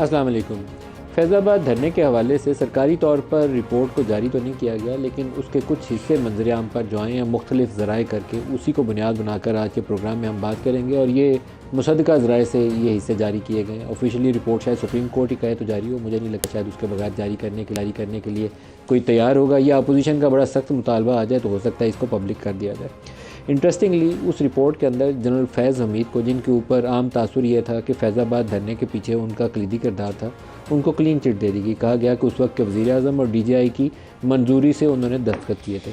السلام علیکم۔ فیض آباد دھرنے کے حوالے سے سرکاری طور پر رپورٹ کو جاری تو نہیں کیا گیا، لیکن اس کے کچھ حصے منظر عام پر جو آئے ہیں مختلف ذرائع کر کے، اسی کو بنیاد بنا کر آج کے پروگرام میں ہم بات کریں گے۔ اور یہ مصدقہ ذرائع سے یہ حصے جاری کیے گئے ہیں۔ آفیشلی رپورٹ شاید سپریم کورٹ ہی کہے تو جاری ہو، مجھے نہیں لگتا شاید اس کے بغیر جاری کرنے کے لیے کوئی تیار ہوگا، یا اپوزیشن کا بڑا سخت مطالبہ آ جائے تو ہو سکتا ہے اس کو پبلک کر دیا جائے۔ انٹرسٹنگلی اس رپورٹ کے اندر جنرل فیض حمید کو، جن کے اوپر عام تاثر یہ تھا کہ فیض آباد دھرنے کے پیچھے ان کا کلیدی کردار تھا، ان کو کلین چٹ دے دی گئی۔ کہا گیا کہ اس وقت کے وزیر اعظم اور ڈی جی آئی کی منظوری سے انہوں نے دستخط کیے تھے۔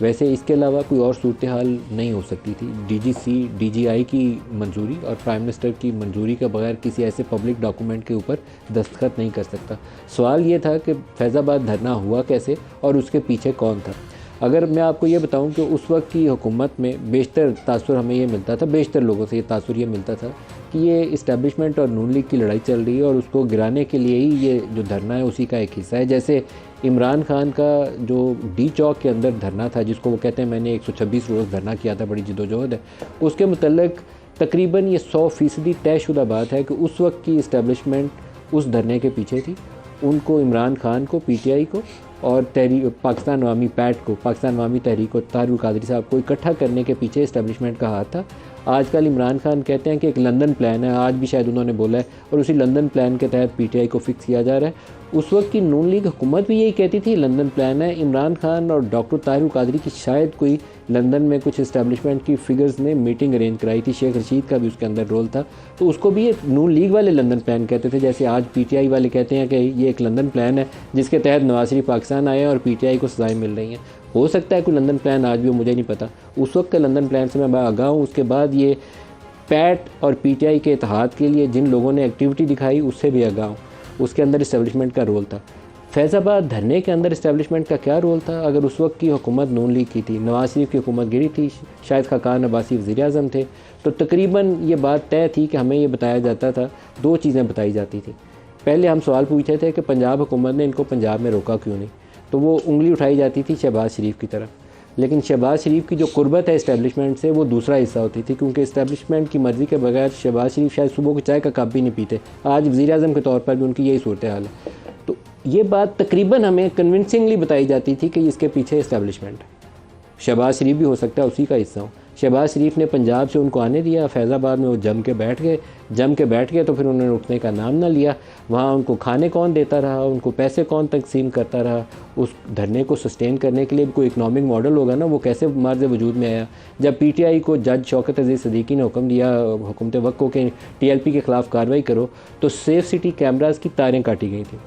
ویسے اس کے علاوہ کوئی اور صورتحال نہیں ہو سکتی تھی۔ ڈی جی سی، ڈی جی آئی کی منظوری اور پرائم منسٹر کی منظوری کے بغیر کسی ایسے پبلک ڈاکومنٹ کے اوپر دستخط نہیں کر سکتا۔ سوال یہ تھا کہ فیض آباد دھرنا ہوا کیسے اور اس کے پیچھے کون تھا۔ اگر میں آپ کو یہ بتاؤں کہ اس وقت کی حکومت میں بیشتر تاثر ہمیں یہ ملتا تھا، بیشتر لوگوں سے یہ تاثر یہ ملتا تھا کہ یہ اسٹیبلشمنٹ اور نون لیگ کی لڑائی چل رہی ہے اور اس کو گرانے کے لیے ہی یہ جو دھرنا ہے اسی کا ایک حصہ ہے۔ جیسے عمران خان کا جو ڈی چوک کے اندر دھرنا تھا، جس کو وہ کہتے ہیں میں نے 126 روز دھرنا کیا تھا، بڑی جدوجہد ہے، اس کے متعلق تقریباً یہ 100% طے شدہ بات ہے کہ اس وقت کی اسٹیبلشمنٹ اس دھرنے کے پیچھے تھی۔ ان کو، عمران خان کو، پی ٹی آئی کو اور پاکستان عوامی پیٹ کو، پاکستان عوامی تحریک کو، طاہر القادری صاحب کو اکٹھا کرنے کے پیچھے اسٹیبلشمنٹ کا ہاتھ تھا۔ آج کل عمران خان کہتے ہیں کہ ایک لندن پلان ہے، آج بھی شاید انہوں نے بولا ہے، اور اسی لندن پلان کے تحت پی ٹی آئی کو فکس کیا جا رہا ہے۔ اس وقت کی نون لیگ حکومت بھی یہی کہتی تھی لندن پلان ہے۔ عمران خان اور ڈاکٹر طاہر القادری کی شاید کوئی لندن میں کچھ اسٹیبلشمنٹ کی فگرز نے میٹنگ ارینج کرائی تھی، شیخ رشید کا بھی اس کے اندر رول تھا، تو اس کو بھی یہ نون لیگ والے لندن پلان کہتے تھے، جیسے آج پی ٹی آئی والے کہتے ہیں کہ یہ ایک لندن پلان ہے جس کے تحت نواز شریف پاکستان آئے ہیں اور پی ٹی آئی کو سزائیں مل رہی ہیں۔ ہو سکتا ہے کوئی لندن پلان آج بھی ہو، مجھے نہیں پتہ۔ اس وقت کا لندن پلان سے میں آگاہ ہوں۔ اس کے بعد یہ پیٹ اور پی ٹی آئی کے اتحاد کے لیے جن لوگوں نے ایکٹیویٹی دکھائی اس سے بھی آگاہ ہوں۔ اس کے اندر اسٹیبلشمنٹ کا رول تھا۔ فیض آباد دھرنے کے اندر اسٹیبلشمنٹ کا کیا رول تھا؟ اگر اس وقت کی حکومت نون لیگ کی تھی، نواز شریف کی حکومت گری تھی، شاہد خاقان عباسی وزیر اعظم تھے، تو تقریباً یہ بات طے تھی کہ ہمیں یہ بتایا جاتا تھا، دو چیزیں بتائی جاتی تھیں۔ پہلے ہم سوال پوچھتے تھے کہ پنجاب حکومت نے ان کو پنجاب میں روکا کیوں نہیں، تو وہ انگلی اٹھائی جاتی تھی شہباز شریف کی طرف۔ لیکن شہباز شریف کی جو قربت ہے اسٹیبلشمنٹ سے، وہ دوسرا حصہ ہوتی تھی، کیونکہ اسٹیبلشمنٹ کی مرضی کے بغیر شہباز شریف شاید صبح کی چائے کا کپ بھی نہیں پیتے۔ آج وزیر اعظم کے طور پر بھی ان کی یہی صورتحال ہے۔ تو یہ بات تقریباً ہمیں کنونسنگلی بتائی جاتی تھی کہ اس کے پیچھے اسٹیبلشمنٹ ہے۔ شہباز شریف بھی ہو سکتا ہے اسی کا حصہ ہوں۔ شہباز شریف نے پنجاب سے ان کو آنے دیا، فیض آباد میں وہ جم کے بیٹھ گئے تو پھر انہوں نے اٹھنے کا نام نہ لیا۔ وہاں ان کو کھانے کون دیتا رہا، ان کو پیسے کون تقسیم کرتا رہا، اس دھرنے کو سسٹین کرنے کے لیے بھی کوئی اکنامک ماڈل ہوگا نا، وہ کیسے مارز وجود میں آیا۔ جب پی ٹی آئی کو جج شوکت عزیز صدیقی نے حکم دیا حکومت وقت کو کہ ٹی ایل پی کے خلاف کارروائی کرو، تو سیف سٹی کیمراز کی تاریں کاٹی گئی تھیں۔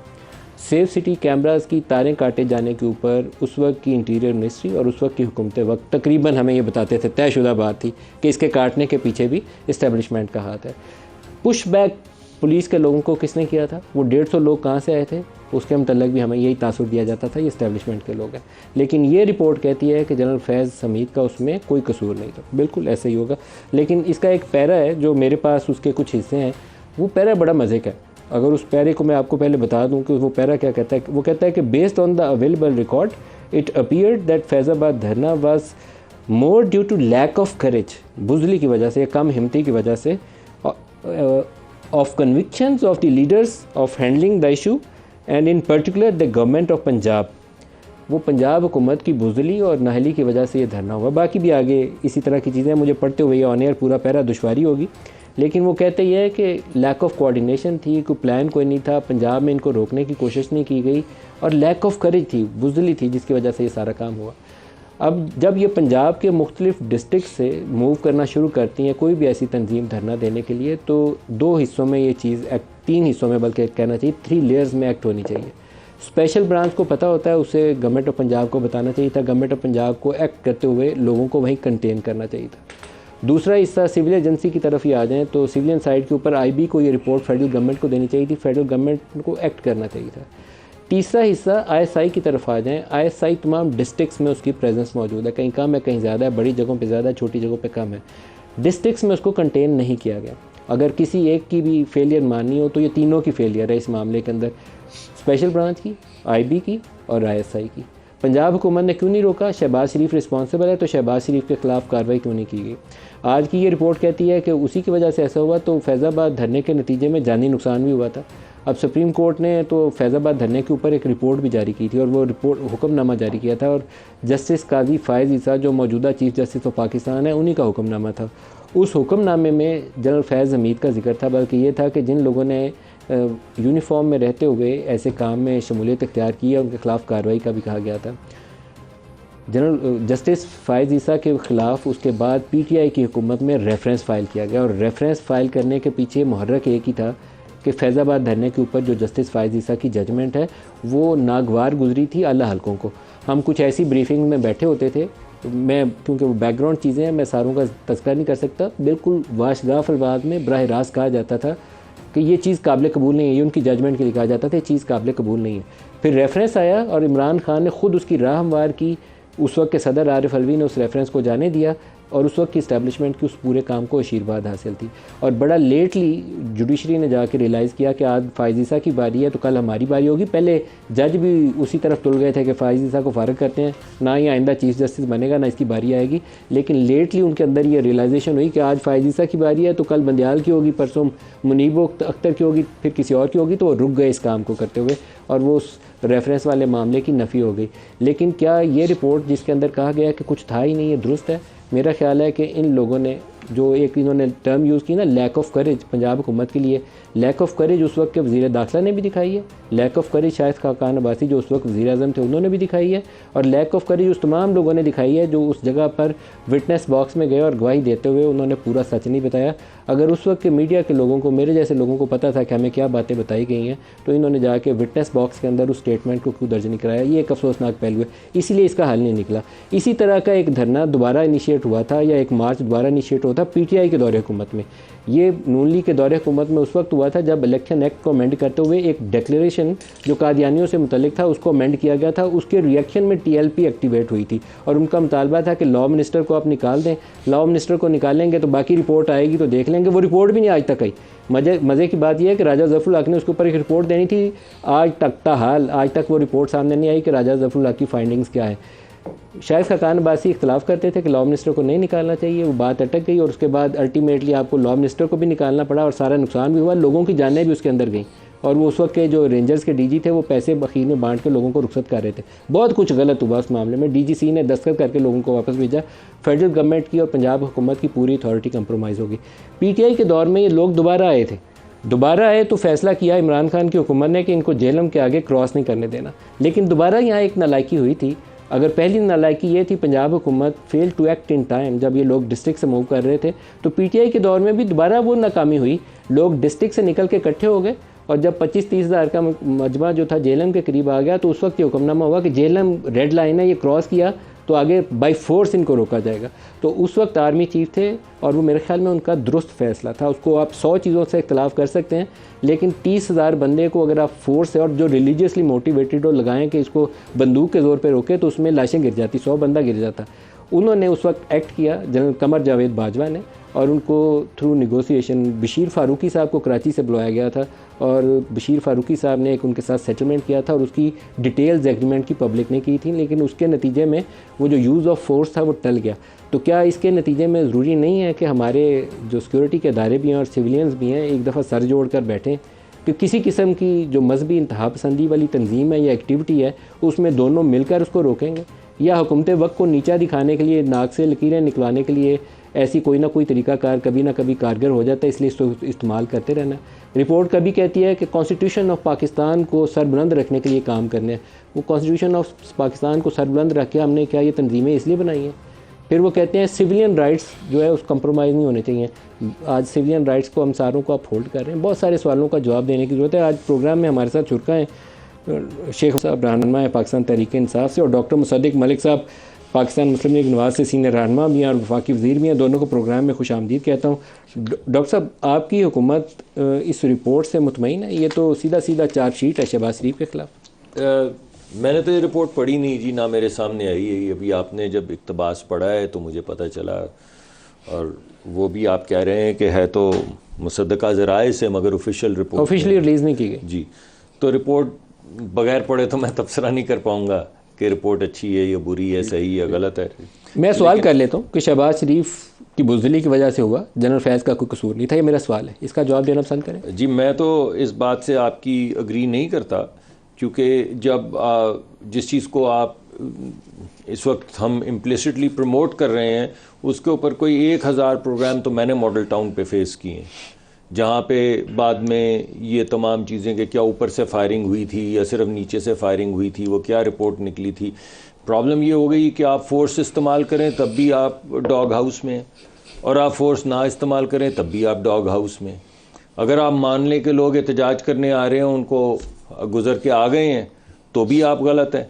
سیف سٹی کیمراز کی تاریں کاٹے جانے کے اوپر اس وقت کی انٹیریئر منسٹری اور اس وقت کی حکومت وقت تقریباً ہمیں یہ بتاتے تھے، طے شدہ بات تھی کہ اس کے کاٹنے کے پیچھے بھی اسٹیبلشمنٹ کا ہاتھ ہے۔ پش بیک پولیس کے لوگوں کو کس نے کیا تھا؟ وہ 150 لوگ کہاں سے آئے تھے؟ اس کے متعلق بھی ہمیں یہی تاثر دیا جاتا تھا، یہ اسٹیبلشمنٹ کے لوگ ہیں۔ لیکن یہ رپورٹ کہتی ہے کہ جنرل فیض حمید کا اس میں کوئی قصور نہیں تھا۔ بالکل ایسا ہی ہوگا، لیکن اس کا ایک پیرا ہے جو میرے پاس اس کے کچھ حصے ہیں، وہ پیرا بڑا مزے کا ہے۔ اگر اس پیرے کو میں آپ کو پہلے بتا دوں کہ وہ پیرا کیا کہتا ہے، وہ کہتا ہے کہ based on the available record it appeared that Faizabad dharna was more due to lack of courage, بزدلی کی وجہ سے، کم ہمتی کی وجہ سے، of convictions of the leaders of handling the issue and in particular the government of Punjab. وہ پنجاب حکومت کی بزدلی اور نااہلی کی وجہ سے یہ دھرنا ہوا۔ باقی بھی آگے اسی طرح کی چیزیں مجھے پڑھتے ہوئے یہ آن ایئر پورا پیرا دشواری ہوگی، لیکن وہ کہتے یہ ہے کہ لیک آف کوآرڈینیشن تھی، کوئی پلان کوئی نہیں تھا، پنجاب میں ان کو روکنے کی کوشش نہیں کی گئی، اور لیک آف کریج تھی، بزدلی تھی، جس کی وجہ سے یہ سارا کام ہوا۔ اب جب یہ پنجاب کے مختلف ڈسٹرکٹ سے موو کرنا شروع کرتی ہیں کوئی بھی ایسی تنظیم دھرنا دینے کے لیے، تو دو حصوں میں یہ چیز، تین حصوں میں بلکہ کہنا چاہیے، 3 لیئرز میں ایکٹ ہونی چاہیے۔ اسپیشل برانچ کو پتہ ہوتا ہے، اسے گورنمنٹ آف پنجاب کو بتانا چاہیے تھا، گورنمنٹ آف پنجاب کو ایکٹ کرتے ہوئے لوگوں کو وہیں کنٹین کرنا چاہیے تھا۔ دوسرا حصہ سول ایجنسی کی طرف ہی آ جائیں تو سویلین سائڈ کے اوپر آئی بی کو یہ رپورٹ فیڈرل گورنمنٹ کو دینی چاہیے تھی، فیڈرل گورنمنٹ کو ایکٹ کرنا چاہیے تھا۔ تیسرا حصہ آئی ایس آئی کی طرف آ جائیں، آئی ایس آئی تمام ڈسٹرکٹس میں اس کی پریزنس موجود ہے، کہیں کم ہے کہیں زیادہ ہے، بڑی جگہوں پہ زیادہ ہے، چھوٹی جگہوں پہ کم ہے، ڈسٹرکٹس میں اس کو کنٹین نہیں کیا گیا۔ اگر کسی ایک کی بھی فیلئر ماننی ہو تو یہ تینوں کی فیلئر ہے اس معاملے کے اندر، اسپیشل برانچ کی، آئی بی کی اور آئی ایس آئی کی۔ پنجاب حکومت نے کیوں نہیں روکا؟ شہباز شریف رسپانسبل ہے، تو شہباز شریف کے خلاف کارروائی کیوں نہیں کی گئی؟ آج کی یہ رپورٹ کہتی ہے کہ اسی کی وجہ سے ایسا ہوا، تو فیض آباد دھرنے کے نتیجے میں جانی نقصان بھی ہوا تھا۔ اب سپریم کورٹ نے تو فیض آباد دھرنے کے اوپر ایک رپورٹ بھی جاری کی تھی اور وہ رپورٹ حکم نامہ جاری کیا تھا، اور جسٹس قاضی فائز عیسیٰ جو موجودہ چیف جسٹس آف پاکستان ہے انہی کا حکم نامہ تھا۔ اس حکم نامے میں جنرل فیض حمید کا ذکر تھا، بلکہ یہ تھا کہ جن لوگوں نے یونیفارم میں رہتے ہوئے ایسے کام میں شمولیت اختیار کی ہے ان کے خلاف کارروائی کا بھی کہا گیا تھا۔ جنرل جسٹس فائز عیسیٰ کے خلاف اس کے بعد پی ٹی آئی کی حکومت میں ریفرنس فائل کیا گیا، اور ریفرنس فائل کرنے کے پیچھے محرک ایک ہی تھا کہ فیض آباد دھرنے کے اوپر جو جسٹس فائز عیسیٰ کی ججمنٹ ہے وہ ناگوار گزری تھی اعلیٰ حلقوں کو۔ ہم کچھ ایسی بریفنگ میں بیٹھے ہوتے تھے، میں کیونکہ وہ بیک گراؤنڈ چیزیں ہیں میں ساروں کا تذکرہ نہیں کر سکتا، بالکل واشگاف الفاظ میں براہ راست کہا جاتا تھا کہ یہ چیز قابل قبول نہیں ہے، یہ ان کی ججمنٹ کے لیے کہا جاتا تھا یہ چیز قابل قبول نہیں ہے۔ پھر ریفرنس آیا اور عمران خان نے خود اس کی راہ ہموار کی، اس وقت کے صدر عارف علوی نے اس ریفرنس کو جانے دیا اور اس وقت کی اسٹیبلشمنٹ کی اس پورے کام کو آشیرواد حاصل تھی، اور بڑا لیٹلی جوڈیشری نے جا کے ریلائز کیا کہ آج فائز عیسیٰ کی باری ہے تو کل ہماری باری ہوگی۔ پہلے جج بھی اسی طرف تل گئے تھے کہ فائز عیسیٰ کو فارغ کرتے ہیں، نہ ہی آئندہ چیف جسٹس بنے گا نہ اس کی باری آئے گی، لیکن لیٹلی ان کے اندر یہ ریلائزیشن ہوئی کہ آج فائز عیسیٰ کی باری ہے تو کل بندیال کی ہوگی، پرسوں منیب اختر کی ہوگی، پھر کسی اور کی ہوگی، تو وہ رک گئے اس کام کو کرتے ہوئے اور وہ اس ریفرنس والے معاملے کی نفی ہو گئی۔ لیکن کیا یہ رپورٹ جس کے اندر کہا گیا کہ کچھ تھا ہی نہیں یہ درست ہے؟ میرا خیال ہے کہ ان لوگوں نے جو ایک انہوں نے ٹرم یوز کی نا لیک آف کریج پنجاب حکومت کے لیے، لیک آف کریج اس وقت کے وزیر داخلہ نے بھی دکھائی ہے، leak of courage Shahid Khaqan Abbasi جو اس وقت وزیر اعظم تھے انہوں نے بھی دکھائی ہے، اور لیک آف کریج اس تمام لوگوں نے دکھائی ہے جو اس جگہ پر وٹنس باکس میں گئے اور گواہی دیتے ہوئے انہوں نے پورا سچ نہیں بتایا۔ اگر اس وقت کے میڈیا کے لوگوں کو، میرے جیسے لوگوں کو پتہ تھا کہ ہمیں کیا باتیں بتائی گئی ہیں تو انہوں نے جا کے وٹنس باکس کے اندر اس اسٹیٹمنٹ کو کیوں درج نہیں کرایا؟ یہ ایک افسوسناک پہلو ہے، اسی لیے اس کا حل نہیں نکلا۔ اسی طرح کا ایک دھرنا دوبارہ انیشیٹ ہوا تھا یا ایک مارچ دوبارہ انیشیٹ ہوا تھا پی ٹی آئی کے دور حکومت میں۔ یہ نون لیگ کے دور حکومت میں اس وقت ہوا تھا جب الیکشن ایکٹ کو امینڈ کرتے ہوئے ایک ڈیکلیریشن جو قادیانیوں سے متعلق تھا اس کو امینڈ کیا گیا تھا، اس کے ریئیکشن میں ٹی ایل پی ایکٹیویٹ ہوئی تھی اور ان کا مطالبہ تھا کہ لاء منسٹر کو آپ نکال دیں، لاء منسٹر کو نکالیں گے تو باقی رپورٹ آئے گی تو دیکھ لیں گے۔ وہ رپورٹ بھی نہیں آج تک آئی۔ مزے کی بات یہ ہے کہ راجہ ظفر الحق نے اس کے اوپر ایک رپورٹ دینی تھی، آج تک تاحال آج تک وہ رپورٹ سامنے نہیں آئی کہ راجہ ظفر الحق کی فائنڈنگز کیا ہے۔ شاہد خاقان عباسی اختلاف کرتے تھے کہ لاء منسٹر کو نہیں نکالنا چاہیے، وہ بات اٹک گئی اور اس کے بعد الٹیمیٹلی آپ کو لاء منسٹر کو بھی نکالنا پڑا اور سارا نقصان بھی ہوا، لوگوں کی جانیں بھی اس کے اندر گئیں، اور وہ اس وقت کے جو رینجرز کے ڈی جی تھے وہ پیسے بخیر میں بانٹ کے لوگوں کو رخصت کر رہے تھے۔ بہت کچھ غلط ہوا اس معاملے میں، ڈی جی سی نے دستخط کر کے لوگوں کو واپس بھیجا، فیڈرل گورنمنٹ کی اور پنجاب حکومت کی پوری اتھارٹی کمپرومائز ہوگی۔ پی ٹی آئی کے دور میں یہ لوگ دوبارہ آئے تو فیصلہ کیا عمران خان کی حکومت نے کہ ان کو جہلم کے آگے کراس نہیں کرنے دینا، لیکن دوبارہ یہاں ایک نالائکی ہوئی تھی۔ اگر پہلی نالائکی یہ تھی پنجاب حکومت فیل ٹو ایکٹ ان ٹائم، جب یہ لوگ ڈسٹرکٹ سے موو کر رہے تھے، تو پی ٹی آئی کے دور میں بھی دوبارہ وہ ناکامی ہوئی، لوگ ڈسٹرکٹ سے نکل کے اکٹھے ہو گئے اور جب 25-30 ہزار کا مجمع جو تھا جہلم کے قریب آ گیا تو اس وقت یہ حکم نامہ ہوا کہ جہلم ریڈ لائن ہے، یہ کراس کیا تو آگے بائی فورس ان کو روکا جائے گا۔ تو اس وقت آرمی چیف تھے اور وہ میرے خیال میں ان کا درست فیصلہ تھا۔ اس کو آپ 100 چیزوں سے اختلاف کر سکتے ہیں لیکن 30,000 بندے کو اگر آپ فورس سے اور جو ریلیجیسلی موٹیویٹڈ ہو لگائیں کہ اس کو بندوق کے زور پہ روکے تو اس میں لاشیں گر جاتی، 100 بندہ گر جاتا۔ انہوں نے اس وقت ایکٹ کیا جنرل قمر جاوید باجوہ نے، اور ان کو تھرو نیگوسیشن بشیر فاروقی صاحب کو کراچی سے بلایا گیا تھا اور بشیر فاروقی صاحب نے ایک ان کے ساتھ سیٹلمنٹ کیا تھا اور اس کی ڈیٹیلز ایگریمنٹ کی پبلک نے کی تھی، لیکن اس کے نتیجے میں وہ جو یوز آف فورس تھا وہ ٹل گیا۔ تو کیا اس کے نتیجے میں ضروری نہیں ہے کہ ہمارے جو سیکورٹی کے ادارے بھی ہیں اور سویلینز بھی ہیں ایک دفعہ سر جوڑ کر بیٹھیں کہ کسی قسم کی جو مذہبی انتہا پسندی والی تنظیم ہے یا ایکٹیویٹی ہے اس میں دونوں مل کر اس کو روکیں گے، یا حکومت وقت کو نیچا دکھانے کے لیے، ناک سے لکیریں نکلوانے کے لیے ایسی کوئی نہ کوئی طریقہ کار کبھی نہ کبھی کارگر ہو جاتا ہے، اس لیے اس کو استعمال کرتے رہنا ہے۔ رپورٹ کبھی کہتی ہے کہ کانسٹیٹیوشن آف پاکستان کو سربلند رکھنے کے لیے کام کرنے ہیں، وہ کانسٹیٹیوشن آف پاکستان کو سربلند رکھ کے ہم نے کیا یہ تنظیمیں اس لیے بنائی ہیں؟ پھر وہ کہتے ہیں سویلین رائٹس جو ہے اس کمپرومائز نہیں ہونے چاہیے۔ آج سویلین رائٹس کو ہم ساروں کو آپ ہولڈ کر رہے ہیں، بہت سارے سوالوں کا جواب دینے کی ضرورت ہے۔ آج پروگرام میں ہمارے ساتھ شرکا ہیں شیخ صاحب رہنما ہے پاکستان تحریک انصاف سے، اور ڈاکٹر مصدق ملک صاحب پاکستان مسلم لیگ نواز سے سینئر رہنما بھی ہیں اور وفاقی وزیر بھی ہیں، دونوں کو پروگرام میں خوش آمدید کہتا ہوں۔ ڈاکٹر صاحب آپ کی حکومت اس رپورٹ سے مطمئن ہے؟ یہ تو سیدھا چارج شیٹ ہے شہباز شریف کے خلاف۔ میں نے تو یہ رپورٹ پڑھی نہیں جی، نہ میرے سامنے آئی ہے، ابھی آپ نے جب اقتباس پڑھا ہے تو مجھے پتہ چلا، اور وہ بھی آپ کہہ رہے ہیں کہ ہے تو مصدقہ ذرائع سے مگر آفیشیلی ریلیز نہیں کی گئی جی۔ تو رپورٹ بغیر پڑھے تو میں تبصرہ نہیں کر پاؤں گا کہ رپورٹ اچھی ہے یا بری ہے, صحیح ہے غلط ہے. میں سوال کر لیتا ہوں کہ شہباز شریف کی بزدلی کی وجہ سے ہوا, جنرل فیض کا کوئی قصور نہیں تھا, یہ میرا سوال ہے, اس کا جواب دینا پسند کریں. جی میں تو اس بات سے آپ کی اگری نہیں کرتا, کیونکہ جب جس چیز کو آپ اس وقت ہم امپلیسٹلی پروموٹ کر رہے ہیں, اس کے اوپر کوئی 1000 پروگرام تو میں نے ماڈل ٹاؤن پہ فیس کیے ہیں, جہاں پہ بعد میں یہ تمام چیزیں کہ کیا اوپر سے فائرنگ ہوئی تھی یا صرف نیچے سے فائرنگ ہوئی تھی, وہ کیا رپورٹ نکلی تھی. پرابلم یہ ہو گئی کہ آپ فورس استعمال کریں تب بھی آپ ڈاگ ہاؤس میں, اور آپ فورس نہ استعمال کریں تب بھی آپ ڈاگ ہاؤس میں. اگر آپ مان لیں کہ لوگ احتجاج کرنے آ رہے ہیں, ان کو گزر کے آ گئے ہیں, تو بھی آپ غلط ہیں.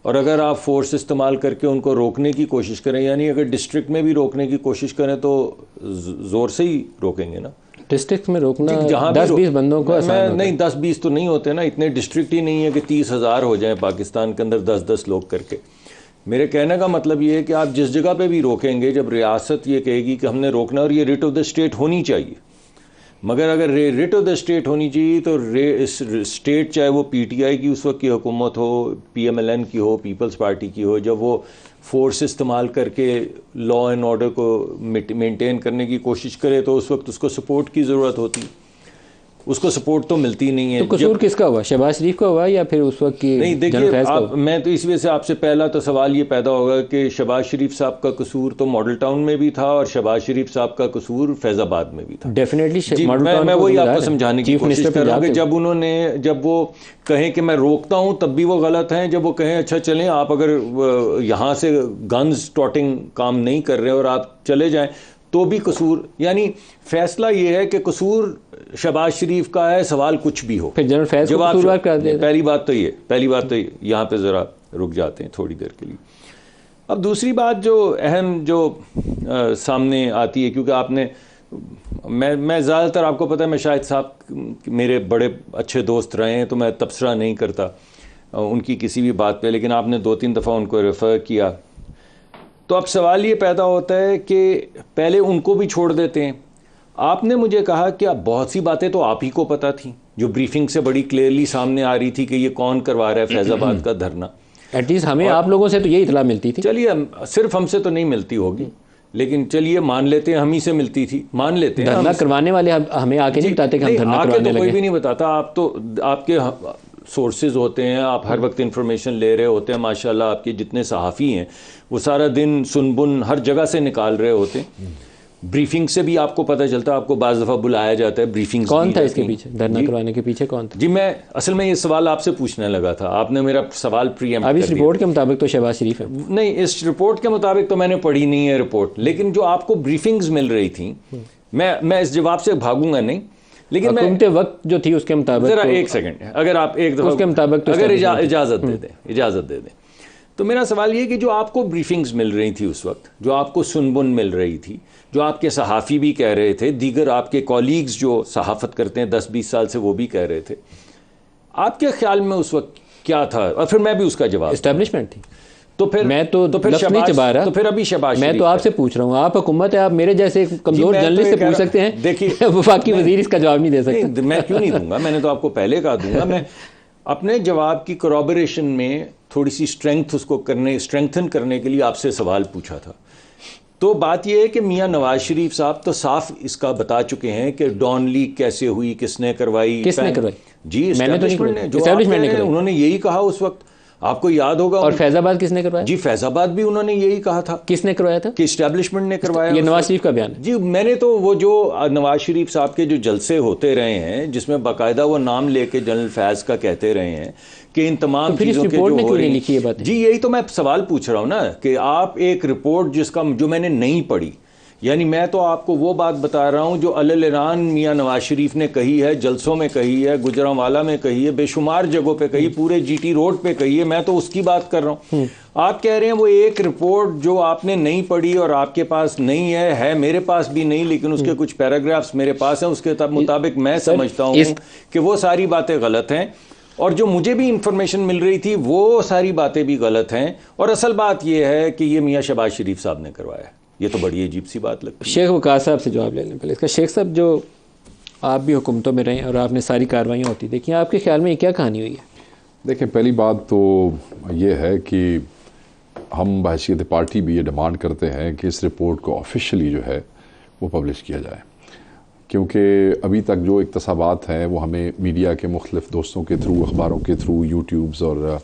اور اگر آپ فورس استعمال کر کے ان کو روکنے کی کوشش کریں, یعنی اگر ڈسٹرکٹ میں بھی روکنے کی کوشش کریں تو زور سے ہی روکیں گے نا. ڈسٹرکٹ میں روکنا 10-20 بندوں کو آسان ہوتا ہے. نہیں 10-20 تو نہیں ہوتے نا, اتنے ڈسٹرکٹ ہی نہیں ہے کہ 30,000 ہو جائیں پاکستان کے اندر 10-10 لوگ کر کے. میرے کہنے کا مطلب یہ ہے کہ آپ جس جگہ پہ بھی روکیں گے, جب ریاست یہ کہے گی کہ ہم نے روکنا, اور یہ ریٹ آف دا اسٹیٹ ہونی چاہیے, مگر اگر ریٹ آف دا اسٹیٹ ہونی چاہیے تو اسٹیٹ چاہے وہ پی ٹی آئی کی اس وقت کی حکومت ہو, پی ایم ایل این کی ہو, پیپلز پارٹی کی ہو, جب وہ فورس استعمال کر کے لا اینڈ آرڈر کو مینٹین کرنے کی کوشش کرے تو اس وقت اس کو سپورٹ کی ضرورت ہوتی, اس کو سپورٹ تو ملتی نہیں ہے. تو قصور کس کا ہوا, شہباز شریف کا ہوا یا پھر اس وقت کی؟ نہیں دیکھیے, میں تو اس وجہ سے آپ سے پہلا تو سوال یہ پیدا ہوگا کہ شہباز شریف صاحب کا قصور تو ماڈل ٹاؤن میں بھی تھا, اور شہباز شریف صاحب کا قصور فیض آباد میں بھی تھا. ڈیفینیٹلی میں وہی آپ کو سمجھانے کی کوشش کر رہا ہوں کہ جب وہ کہیں کہ میں روکتا ہوں تب بھی وہ غلط ہیں, جب وہ کہیں اچھا چلیں آپ اگر یہاں سے گنز ٹوٹنگ کام نہیں کر رہے اور آپ چلے جائیں تو بھی قصور. یعنی فیصلہ یہ ہے کہ قصور شہباز شریف کا ہے, سوال کچھ بھی ہو. پھر جنرل فیض کو قصوروار کر دیں. پہلی بات تو یہ یہاں پہ ذرا رک جاتے ہیں تھوڑی دیر کے لیے. اب دوسری بات جو اہم جو سامنے آتی ہے, کیونکہ آپ نے میں زیادہ تر آپ کو پتہ ہے میں شاہد صاحب میرے بڑے اچھے دوست رہے ہیں, تو میں تبصرہ نہیں کرتا ان کی کسی بھی بات پہ, لیکن آپ نے 2-3 دفعہ ان کو ریفر کیا. تو اب سوال یہ پیدا ہوتا ہے کہ پہلے ان کو بھی چھوڑ دیتے ہیں. آپ نے مجھے کہا کہ اب بہت سی باتیں تو آپ ہی کو پتہ تھیں, جو بریفنگ سے بڑی کلیئرلی سامنے آ رہی تھی کہ یہ کون کروا رہا ہے فیض آباد کا دھرنا. ایٹ لیسٹ ہمیں آپ لوگوں سے تو یہ اطلاع ملتی تھی. چلیے صرف ہم سے تو نہیں ملتی ہوگی, لیکن چلیے مان لیتے ہیں ہم ہی سے ملتی تھی, مان لیتے ہیں. دھرنا کروانے والے ہمیں آ کے نہیں بتاتے کہ ہم دھرنا کروانے لگے. کوئی بھی نہیں بتاتا, آپ تو آپ کے سورسز ہوتے ہیں, آپ ہر وقت انفارمیشن لے رہے ہوتے ہیں. ماشاءاللہ آپ کے جتنے صحافی ہیں وہ سارا دن سن بن ہر جگہ سے نکال رہے ہوتے ہیں. بریفنگ سے بھی آپ کو پتہ چلتا ہے, آپ کو بعض دفعہ بلایا جاتا ہے بریفنگ. کون تھا اس کے پیچھے, دھرنا کروانے کے پیچھے کون تھا؟ جی میں اصل میں یہ سوال آپ سے پوچھنے لگا تھا, آپ نے میرا سوال پری ایمپٹ کر دیا. اب اس رپورٹ کے مطابق تو شہباز شریف ہے. نہیں, اس رپورٹ کے مطابق تو میں نے پڑھی نہیں ہے رپورٹ, لیکن جو آپ کو بریفنگز مل رہی تھیں, میں اس جواب سے بھاگوں گا نہیں, لیکن حکومت وقت جو تھی اس کے مطابق. ذرا ایک سیکنڈ, اگر آپ ایک دفعہ اس کے مطابق اگر اجازت دے دیں تو میرا سوال یہ کہ جو آپ کو بریفنگز مل رہی تھی اس وقت, جو آپ کو سن بن مل رہی تھی, جو آپ کے صحافی بھی کہہ رہے تھے, دیگر آپ کے کولیگز جو صحافت کرتے ہیں 10-20 سال سے وہ بھی کہہ رہے تھے, آپ کے خیال میں اس وقت کیا تھا؟ اور پھر میں بھی اس کا جواب. اسٹیبلشمنٹ تھی. تو پھر میں تو لفظ نہیں چبا رہا, تو پھر ابھی شہباز میں تو آپ سے پوچھ رہا ہوں, آپ حکومت ہے, آپ میرے جیسے کمزور جرنلسٹ سے پوچھ سکتے ہیں. دیکھیے وفاقی وزیر اس کا جواب نہیں دے سکتے. میں کیوں نہیں دوں گا, میں نے تو آپ کو پہلے کہا دوں گا. میں اپنے جواب کی کورابریشن میں تھوڑی سی اسٹرینگتھن کرنے کے لیے آپ سے سوال پوچھا تھا. تو بات یہ ہے کہ میاں نواز شریف صاحب تو صاف اس کا بتا چکے ہیں کہ ڈان لیگ کیسے ہوئی, کس نے کروائی. کس نے کروائی؟ جی اسٹیبلشمنٹ نے, انہوں نے یہی کہا اس وقت, آپ کو یاد ہوگا. اور فیض آباد کس نے کروایا؟ جی فیض آباد بھی انہوں نے یہی کہا تھا. کس نے کروایا تھا؟ کہ اسٹیبلشمنٹ نے کروایا. یہ نواز شریف کا بیان ہے. جی میں نے تو وہ جو نواز شریف صاحب کے جو جلسے ہوتے رہے ہیں جس میں باقاعدہ وہ نام لے کے جنرل فیض کا کہتے رہے ہیں کہ ان تمام چیزوں کے جو ہو رہی ہیں. جی یہی تو میں سوال پوچھ رہا ہوں نا, کہ آپ ایک رپورٹ جو میں نے نہیں پڑھی, یعنی میں تو آپ کو وہ بات بتا رہا ہوں جو اعلان میاں نواز شریف نے کہی ہے, جلسوں میں کہی ہے, گجرانوالہ میں کہی ہے, بے شمار جگہوں پہ کہی, پورے جی ٹی روڈ پہ کہی ہے. میں تو اس کی بات کر رہا ہوں. آپ کہہ رہے ہیں وہ ایک رپورٹ جو آپ نے نہیں پڑھی اور آپ کے پاس نہیں ہے میرے پاس بھی نہیں, لیکن اس کے کچھ پیراگرافز میرے پاس ہیں, اس کے مطابق میں سمجھتا ہوں کہ وہ ساری باتیں غلط ہیں, اور جو مجھے بھی انفارمیشن مل رہی تھی وہ ساری باتیں بھی غلط ہیں. اور اصل بات یہ ہے کہ یہ میاں شہباز شریف صاحب نے کروایا ہے. یہ تو بڑی عجیب سی بات لگتی ہے. شیخ وقاص صاحب سے جواب لے لیں پہلے اس کا. شیخ صاحب, جو آپ بھی حکومتوں میں رہے اور آپ نے ساری کاروائیاں ہوتی دیکھی, آپ کے خیال میں یہ کیا کہانی ہوئی ہے؟ دیکھیں پہلی بات تو یہ ہے کہ ہم بحیثیت پارٹی بھی یہ ڈیمانڈ کرتے ہیں کہ اس رپورٹ کو آفیشلی جو ہے وہ پبلش کیا جائے، کیونکہ ابھی تک جو اقتصابات ہیں وہ ہمیں میڈیا کے مختلف دوستوں کے تھرو، اخباروں کے تھرو، یوٹیوبز اور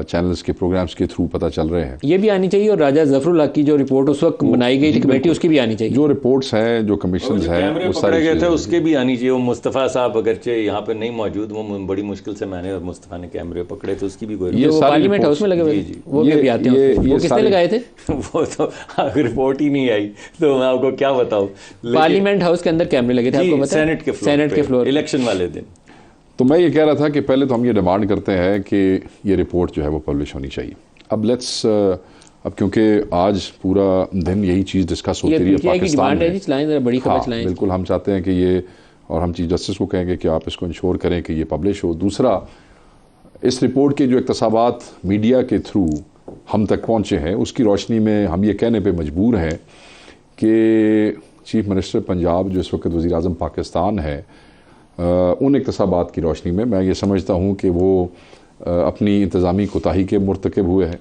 چینلز کے پروگرامز کے تھرو پتہ چل رہے ہیں۔ یہ بھی آنی چاہیے، اور راجہ ظفر اللہ کی جو رپورٹ اس وقت بنائی گئی تھی کمیٹی، اس کی بھی آنی چاہیے۔ جو رپورٹس ہیں، جو کمیشنز ہیں، وہ پکڑے گئے تھے اس کے بھی آنی چاہیے۔ وہ مصطفیٰ صاحب اگرچہ یہاں پہ نہیں موجود، وہ بڑی مشکل سے میں نے اور مصطفیٰ نے کیمرے پکڑے تو اس کی بھی کوئی جو پارلیمنٹ ہاؤس میں لگے ہوئے وہ بھی آتے ہیں، وہ کس نے لگائے تھے؟ وہ تو رپورٹ ہی نہیں آئی تو میں آپ کو کیا بتاؤں۔ پارلیمنٹ ہاؤس کے اندر کیمرے لگے تھے، آپ کو پتہ ہے؟ سینٹ کے فلور الیکشن والے دن۔ تو میں یہ کہہ رہا تھا کہ پہلے تو ہم یہ ڈیمانڈ کرتے ہیں کہ یہ رپورٹ جو ہے وہ پبلش ہونی چاہیے۔ اب کیونکہ آج پورا دن یہی چیز ڈسکس ہوتی رہی ہے پاکستان میں، ہاں بالکل ہم چاہتے ہیں کہ یہ، اور ہم چیف جسٹس کو کہیں گے کہ آپ اس کو انشور کریں کہ یہ پبلش ہو۔ دوسرا، اس رپورٹ کے جو اقتصابات میڈیا کے تھرو ہم تک پہنچے ہیں، اس کی روشنی میں ہم یہ کہنے پہ مجبور ہیں کہ چیف منسٹر پنجاب جو اس وقت وزیر اعظم پاکستان ہے، ان اقتصابات کی روشنی میں یہ سمجھتا ہوں کہ وہ اپنی انتظامی کوتاہی کے مرتکب ہوئے ہیں،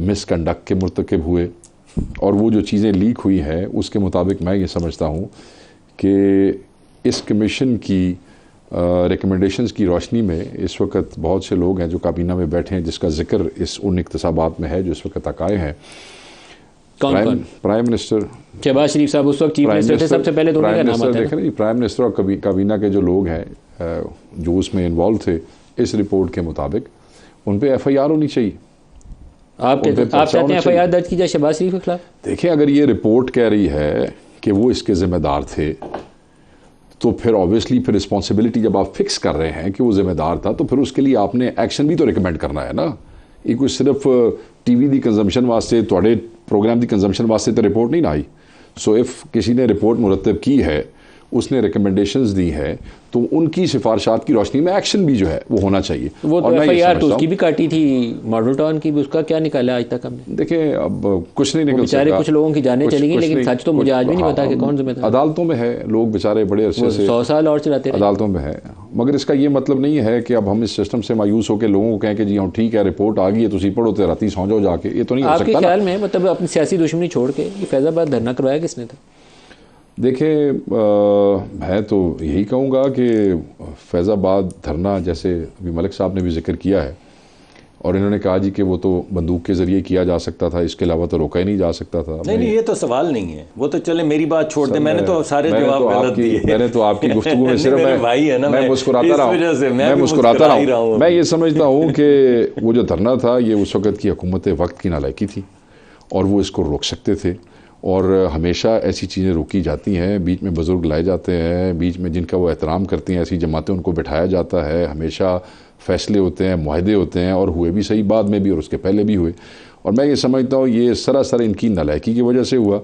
مس کنڈکٹ کے مرتکب ہوئے، اور وہ جو چیزیں لیک ہوئی ہیں اس کے مطابق میں یہ سمجھتا ہوں کہ اس کمیشن کی ریکمنڈیشنز کی روشنی میں اس وقت بہت سے لوگ ہیں جو کابینہ میں بیٹھے ہیں جس کا ذکر ان اقتصابات میں ہے جو اس وقت تک آئے ہیں۔ پرائم منسٹر شہباز شریف صاحب اس وقت چیف منسٹر تھے، سب سے پہلے تو ان کا نام آتا ہے۔ دیکھیں پرائم منسٹر اور کابینہ کے جو لوگ ہیں جو اس میں انوالو تھے، اس رپورٹ کے مطابق ان پہ ایف آئی آر ہونی چاہیے۔ آپ چاہتے ہیں ایف آئی آر درج کی جائے شہباز شریف کے خلاف؟ دیکھیں اگر یہ رپورٹ کہہ رہی ہے کہ وہ اس کے ذمہ دار تھے تو پھر آبویسلی پھر رسپانسبلٹی جب آپ فکس کر رہے ہیں کہ وہ ذمہ دار تھا تو پھر اس کے لیے آپ نے ایکشن بھی تو ریکمینڈ کرنا ہے نا۔ یہ کوئی صرف ٹی وی دی کنزمپشن واسطے، تھوڑے پروگرام دی کنزمپشن واسطے تو رپورٹ نہیں آئی۔ سو اف کسی نے رپورٹ مرتب کی ہے، اس نے ریکمنڈیشنز دی ہے، تو ان کی سفارشات کی روشنی میں ایکشن بھی جو ہے وہ ہونا چاہیے۔ وہ تو ایف آئی آر تو اس کی بھی کاٹی تھی، ماڈل ٹاؤن کی بھی، اس کا کیا نکالا آج تک ہم نے؟ دیکھیں اب کچھ نہیں نکل سکتا، بیچارے کچھ لوگوں کی جانیں چلی گئی، لیکن سچ تو مجھے آج بھی نہیں پتا کہ کون ذمہ دار۔ عدالتوں میں ہے، لوگ بیچارے بڑے عرصے سے 100 سال اور چلاتے رہے عدالتوں میں ہے، مگر اس کا یہ مطلب نہیں ہے کہ اب ہم اس سسٹم سے مایوس ہو کے لوگوں کو کہیں کہ جی ہاں ٹھیک ہے رپورٹ آ گئی ہے تسی پڑھو تے راتی سو جاؤ جا کے، یہ تو نہیں ہو سکتا۔ آپ کے خیال میں مطلب اپنی سیاسی دشمنی چھوڑ کے یہ فیض آباد دھرنا کروایا کس نے تھا؟ دیکھیں میں تو یہی کہوں گا کہ فیض آباد دھرنا، جیسے ابھی ملک صاحب نے بھی ذکر کیا ہے، اور انہوں نے کہا جی کہ وہ تو بندوق کے ذریعے کیا جا سکتا تھا، اس کے علاوہ تو روکا ہی نہیں جا سکتا تھا۔ نہیں یہ تو سوال نہیں ہے، وہ تو چلے میری بات چھوڑ دیں، میں نے تو سارے جواب غلط دیے۔ میں نے تو آپ کی گفتگو میں صرف میں مسکراتا رہا ہوں۔ میں یہ سمجھتا ہوں کہ وہ جو دھرنا تھا یہ اس وقت کی حکومت وقت کی نالائکی تھی، اور وہ اس کو روک سکتے تھے، اور ہمیشہ ایسی چیزیں روکی جاتی ہیں، بیچ میں بزرگ لائے جاتے ہیں، بیچ میں جن کا وہ احترام کرتی ہیں ایسی جماعتیں ان کو بٹھایا جاتا ہے، ہمیشہ فیصلے ہوتے ہیں، معاہدے ہوتے ہیں، اور ہوئے بھی صحیح بعد میں بھی اور اس کے پہلے بھی ہوئے، اور میں یہ سمجھتا ہوں یہ سراسر ان کی نالائکی کی وجہ سے ہوا۔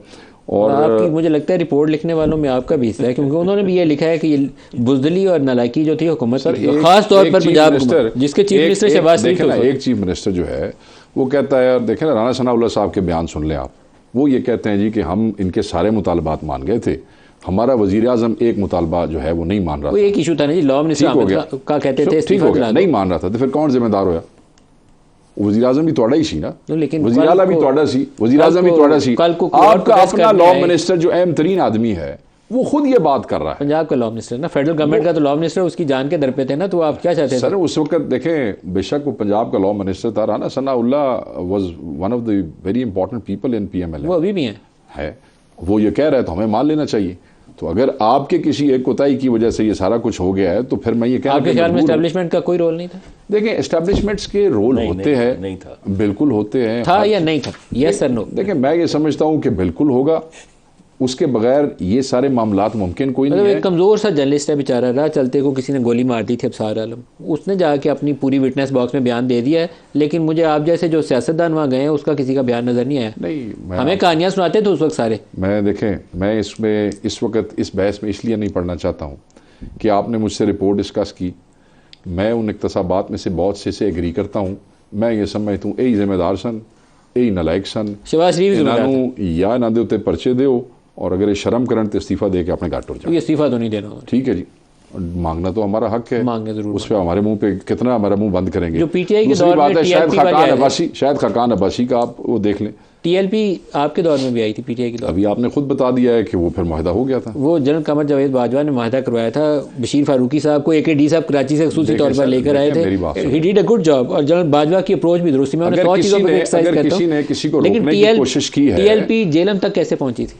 اور آپ کی مجھے لگتا ہے رپورٹ لکھنے والوں میں آپ کا بھی حصہ ہے، کیونکہ انہوں نے بھی یہ لکھا ہے کہ یہ بزدلی اور نالائکی جو تھی حکومت خاص طور پر پنجاب جس کے چیف منسٹر شہباز شریف تھے، ایک چیف منسٹر جو ہے وہ کہتا ہے، دیکھیں نا رانا ثناء اللہ صاحب کے بیان سن لیں آپ، وہ یہ کہتے ہیں جی کہ ہم ان کے سارے مطالبات مان گئے تھے، ہمارا وزیر اعظم ایک مطالبہ جو ہے وہ نہیں مان رہا تھا۔ وہ ایک ایشو تھا نا جی، لاء منسٹر کا کہتے تھے ٹھیک ہو گیا، نہیں مان رہا تھا، تو پھر کون ذمہ دار ہویا؟ وزیر اعظم بھی توڑا ہی سی نا، وزیر اعلیٰ بھی توڑا سی، وزیر اعظم بھی توڑا سی۔ آپ کا اپنا لاء منسٹر جو اہم ترین آدمی ہے وہ خود یہ بات کر رہا ہے، پنجاب کا لاء منسٹر نا، فیڈرل گورنمنٹ کا تو لاء منسٹر اس کی جان کے در پہ تھے نا، تو آپ کیا چاہتے ہیں؟ سر اس وقت دیکھیں بے شک وہ پنجاب کا لاء منسٹر تھا، Rana Sanaullah was one of the very important people in P M L, وہ ابھی بھی ہیں ہے، وہ یہ کہہ رہے تو ہمیں مان لینا چاہیے۔ تو اگر آپ کے کسی ایک کوتاہی کی وجہ سے یہ سارا کچھ ہو گیا ہے تو پھر میں یہ کہنا، آپ کے خیال میں اسٹیبلشمنٹ کا کوئی رول نہیں تھا؟ دیکھیں اسٹیبلشمنٹس کے رول ہوتے ہیں، نہیں تھا، بالکل ہوتے ہیں، تھا یا نہیں تھا، یس اور نو؟ دیکھیں میں یہ سمجھتا ہوں کہ بالکل ہوگا، اس کے بغیر یہ سارے معاملات ممکن کوئی نہیں ہے۔ ایک کمزور سا جرنلسٹ ہے بیچارہ، راہ چلتے کو کسی نے گولی مار دی تھی ابصار عالم، اس نے جا کے اپنی پوری وٹنس باکس میں بیان دے دیا ہے، لیکن مجھے آپ جیسے جو سیاستدان وہاں گئے ہیں اس کا کسی کا بیان نظر نہیں آیا۔ نہیں ہمیں کہانیاں سناتے تھے اس وقت سارے۔ میں دیکھیں میں اس وقت اس بحث میں اس لیے نہیں پڑھنا چاہتا ہوں کہ آپ نے مجھ سے رپورٹ ڈسکس کی، میں ان اقتصابات میں سے بہت سے ایگری کرتا ہوں، میں یہ سمجھتا ہوں یہی ذمہ دار سن، یہی نالائق سن، شہباز شریف یا انہوں دے اتنے پرچے دیو، اور اگر یہ شرم کرن تو استعفیٰ دے کے اپنے گھر ٹر جاؤ۔ استعفیٰ تو نہیں دینا، ٹھیک ہے جی، مانگنا تو ہمارا حق ہے, مانگنا ضرور, اس پہ ہمارے منہ پہ کتنا ہمارا منہ بند کریں گے. جو پی ٹی آئی کے دور میں شاید خاقان عباسی کا آپ وہ دیکھ لیں, ٹی ایل پی آپ کے دور میں بھی آئی تھی, پی ٹی آئی کے دور. ابھی آپ نے خود بتا دیا ہے کہ وہ پھر معاہدہ ہو گیا تھا. وہ جنرل قمر جاوید باجوہ نے معاہدہ کروایا تھا, بشیر فاروقی صاحب کو اے کے ڈی صاحب کراچی سے خصوصی طور پر لے کر آئے تھے. He did a good job, اور جنرل باجوہ کی اپروچ بھی درست. میں اگر کسی نے کسی کو روکنے کی کوشش کی ہے, ٹی ایل پی جیلم تک کیسے پہنچی تھی؟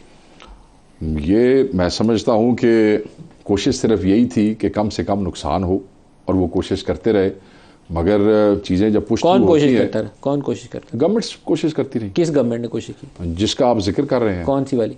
یہ میں سمجھتا ہوں کہ کوشش صرف یہی تھی کہ کم سے کم نقصان ہو, اور وہ کوشش کرتے رہے, مگر چیزیں جب پشت کون کوشش کرتا رہا؟ کون کوشش کرتا؟ گورنمنٹ کوشش کرتی رہی. کس گورنمنٹ نے کوشش کی جس کا آپ ذکر کر رہے ہیں؟ کون سی والی؟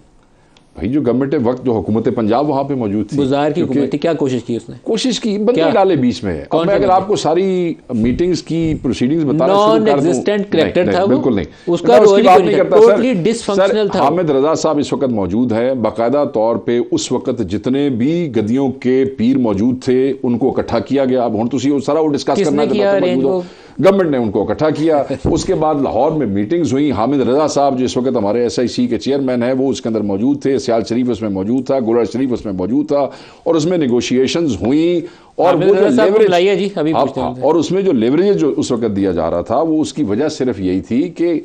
بھائی جو گورنمنٹ وقت جو حکومت پنجاب وہاں پہ موجود تھی, گزار کی حکومت تھی, کیا کوشش کی اس نے؟ کوشش کی, بندے ڈالے بیچ میں. میں اگر آپ کو ساری میٹنگز کی پروسیڈنگز بتانا شروع کر دوں, نان ایگزسٹنٹ کریکٹر تھا وہ, بالکل نہیں, اس کا رول ہی نہیں کرتا. ٹوٹلی ڈس فنکشنل تھا. حامد رضا صاحب اس وقت موجود ہیں, باقاعدہ طور پہ اس وقت جتنے بھی گدیوں کے پیر موجود تھے ان کو اکٹھا کیا گیا. اب ہوں تسی سارا وہ ڈسکس کرنا ہے, گورنمنٹ نے ان کو اکٹھا کیا. اس کے بعد لاہور میں میٹنگز ہوئی, حامد رضا صاحب جو اس وقت ہمارے ایس آئی سی کے چیئرمین ہیں وہ اس کے اندر موجود تھے, سیال شریف اس میں موجود تھا, گولڑ شریف اس میں موجود تھا, اور اس میں نیگوشیشنز ہوئیں. اور وہ جو لیوریج, اور اس میں جو لیوریج جو اس وقت دیا جا رہا تھا وہ اس کی وجہ صرف یہی تھی کہ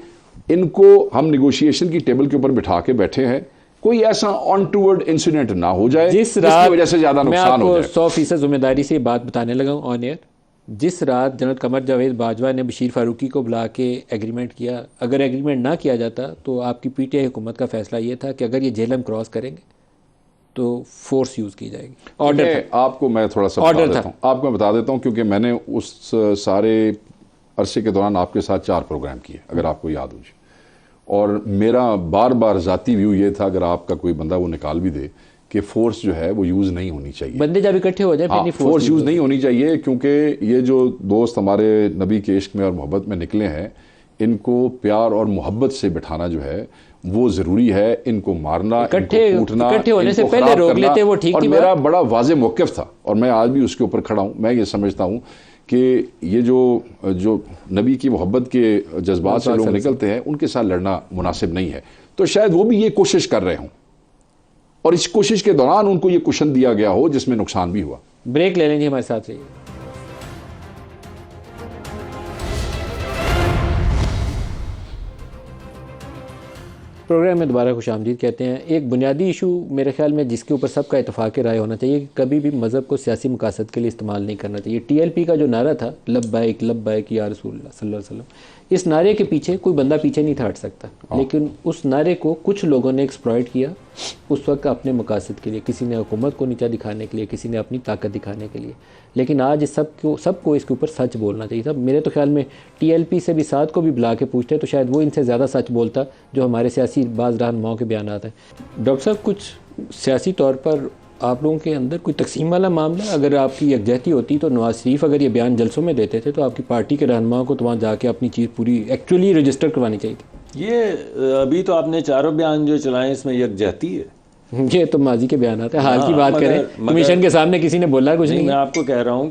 ان کو ہم نیگوشیشن کی ٹیبل کے اوپر بٹھا کے بیٹھے ہیں, کوئی ایسا آن ٹورڈ انسیڈنٹ نہ ہو جائے جس کی وجہ سے زیادہ نقصان ہو جائے. 100% ذمہ داری سے یہ بات بتانے لگا ہوں آن ایئر. جس رات جنرل قمر جاوید باجوہ نے بشیر فاروقی کو بلا کے ایگریمنٹ کیا, اگر ایگریمنٹ نہ کیا جاتا تو آپ کی پی ٹی آئی حکومت کا فیصلہ یہ تھا کہ اگر یہ جیلم کراس کریں گے تو فورس یوز کی جائے گی. آرڈر آپ کو میں تھوڑا سا بتا دیتا ہوں, آپ کو میں بتا دیتا ہوں, کیونکہ میں نے اس سارے عرصے کے دوران آپ کے ساتھ 4 پروگرام کیے اگر آپ کو یاد ہو جائے, اور میرا بار بار ذاتی ویو یہ تھا اگر آپ کا کوئی بندہ وہ نکال بھی دے کہ فورس جو ہے وہ یوز نہیں ہونی چاہیے. بندے جب اکٹھے ہو جائیں فورس یوز نہیں ہونی چاہیے, کیونکہ یہ جو دوست ہمارے نبی کے عشق میں اور محبت میں نکلے ہیں ان کو پیار اور محبت سے بٹھانا جو ہے وہ ضروری ہے. ان کو مارنا, ان کو کوٹنا, اکٹھے ہونے سے پہلے روک لیتے وہ ٹھیک تھی. اور میرا بڑا واضح موقف تھا اور میں آج بھی اس کے اوپر کھڑا ہوں. میں یہ سمجھتا ہوں کہ یہ جو نبی کی محبت کے جذبات سے لوگ نکلتے ہیں ان کے ساتھ لڑنا مناسب نہیں ہے. تو شاید وہ بھی یہ کوشش کر رہے ہوں, اور اس کوشش کے دوران ان کو یہ کوشن دیا گیا ہو جس میں نقصان بھی ہوا. بریک لے لیں گے, ہمارے ساتھ رہیے. پروگرام میں دوبارہ خوش آمدید کہتے ہیں. ایک بنیادی ایشو میرے خیال میں جس کے اوپر سب کا اتفاق رائے ہونا چاہیے کہ کبھی بھی مذہب کو سیاسی مقاصد کے لیے استعمال نہیں کرنا چاہیے. ٹی ایل پی کا جو نعرہ تھا لبیک لبیک یا رسول اللہ صلی اللہ علیہ وسلم, اس نعرے کے پیچھے کوئی بندہ پیچھے نہیں تھا ہٹ سکتا, لیکن اس نعرے کو کچھ لوگوں نے ایکسپلائٹ کیا اس وقت اپنے مقاصد کے لیے. کسی نے حکومت کو نیچا دکھانے کے لیے, کسی نے اپنی طاقت دکھانے کے لیے. لیکن آج سب کو اس کے اوپر سچ بولنا چاہیے تھا. میرے تو خیال میں ٹی ایل پی سے بھی ساتھ کو بھی بلا کے پوچھتے تو شاید وہ ان سے زیادہ سچ بولتا جو ہمارے سیاسی بعض رہنماؤں کے بیانات ہیں. ڈاکٹر صاحب, کچھ سیاسی طور پر آپ لوگوں کے اندر کوئی تقسیم والا معاملہ, اگر آپ کی یکجہتی ہوتی تو نواز شریف اگر یہ بیان جلسوں میں دیتے تھے تو آپ کی پارٹی کے رہنماؤں کو تو وہاں جا کے اپنی چیز پوری ایکچولی رجسٹر کروانی چاہیے تھی. یہ ابھی تو آپ نے 4 بیان جو چلائے اس میں یکجہتی ہے. یہ تو ماضی کے بیانات ہیں, حال کی بات کریں. کمیشن کے سامنے کسی نے بولا کچھ نہیں. میں آپ کو کہہ رہا ہوں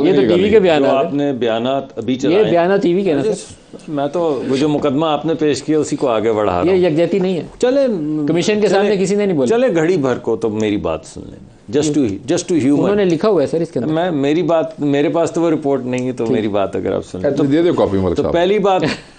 یہ تو ٹی وی کے بیانات, آپ نے بیانات ابھی چلائے, یہ بیانات ٹی وی کے نا سر. میں تو وہ جو مقدمہ آپ نے پیش کیا اسی کو آگے بڑھا رہا ہوں. یہ یکجہتی نہیں ہے. چلے کمیشن کے سامنے کسی نے نہیں بولا. چلے گھڑی بھر کو تو میری بات سن لینا, جسٹ ٹو ہیومن. انہوں نے لکھا ہوا ہے سر اس کے اندر. میری بات, میرے پاس تو وہ رپورٹ نہیں ہے, تو میری بات اگر آپ سنیں تو دے دو کاپی. تو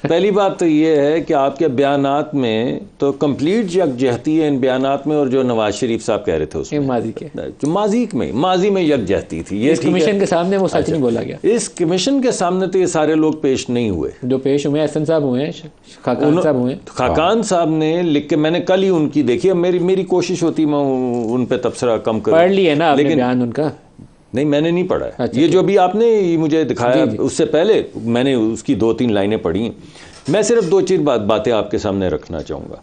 پہلی بات تو یہ ہے کہ آپ کے بیانات میں تو کمپلیٹ یکجہتی ہے ان بیانات میں, اور جو نواز شریف صاحب کہہ رہے تھے اس میں ماضی میں یکجہتی تھی. اس کمیشن کے سامنے وہ سچ نہیں بولا گیا. اس کمیشن کے سامنے تو یہ سارے لوگ پیش نہیں ہوئے. جو پیش ہوئے احسن صاحب ہوئے ہیں, خاقان صاحب ہوئے ہیں. خاقان صاحب نے لکھ کے, میں نے کل ہی ان کی دیکھی, میری کوشش ہوتی میں ان پہ تبصرہ کم کروں. پڑھ لی ہے نا آپ نے بیان ان کا؟ نہیں, میں نے نہیں پڑھا ہے. یہ جو بھی آپ نے مجھے دکھایا اس سے پہلے میں نے اس کی 2-3 لائنیں پڑھی. میں صرف 2-4 باتیں آپ کے سامنے رکھنا چاہوں گا.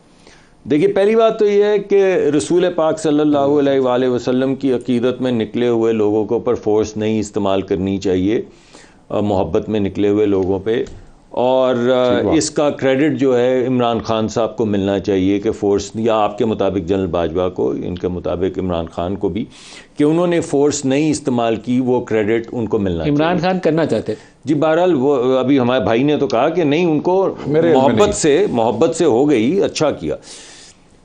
دیکھیے, پہلی بات تو یہ ہے کہ رسول پاک صلی اللہ علیہ وآلہ وسلم کی عقیدت میں نکلے ہوئے لوگوں کو پر فورس نہیں استعمال کرنی چاہیے, محبت میں نکلے ہوئے لوگوں پہ. اور اس کا کریڈٹ جو ہے عمران خان صاحب کو ملنا چاہیے کہ فورس, یا آپ کے مطابق جنرل باجوہ کو, ان کے مطابق عمران خان کو بھی, کہ انہوں نے فورس نہیں استعمال کی, وہ کریڈٹ ان کو ملنا چاہیے. عمران خان کرنا چاہتے تھے جی. بہرحال وہ ابھی ہمارے بھائی نے تو کہا کہ نہیں, ان کو محبت سے ہو گئی, اچھا کیا.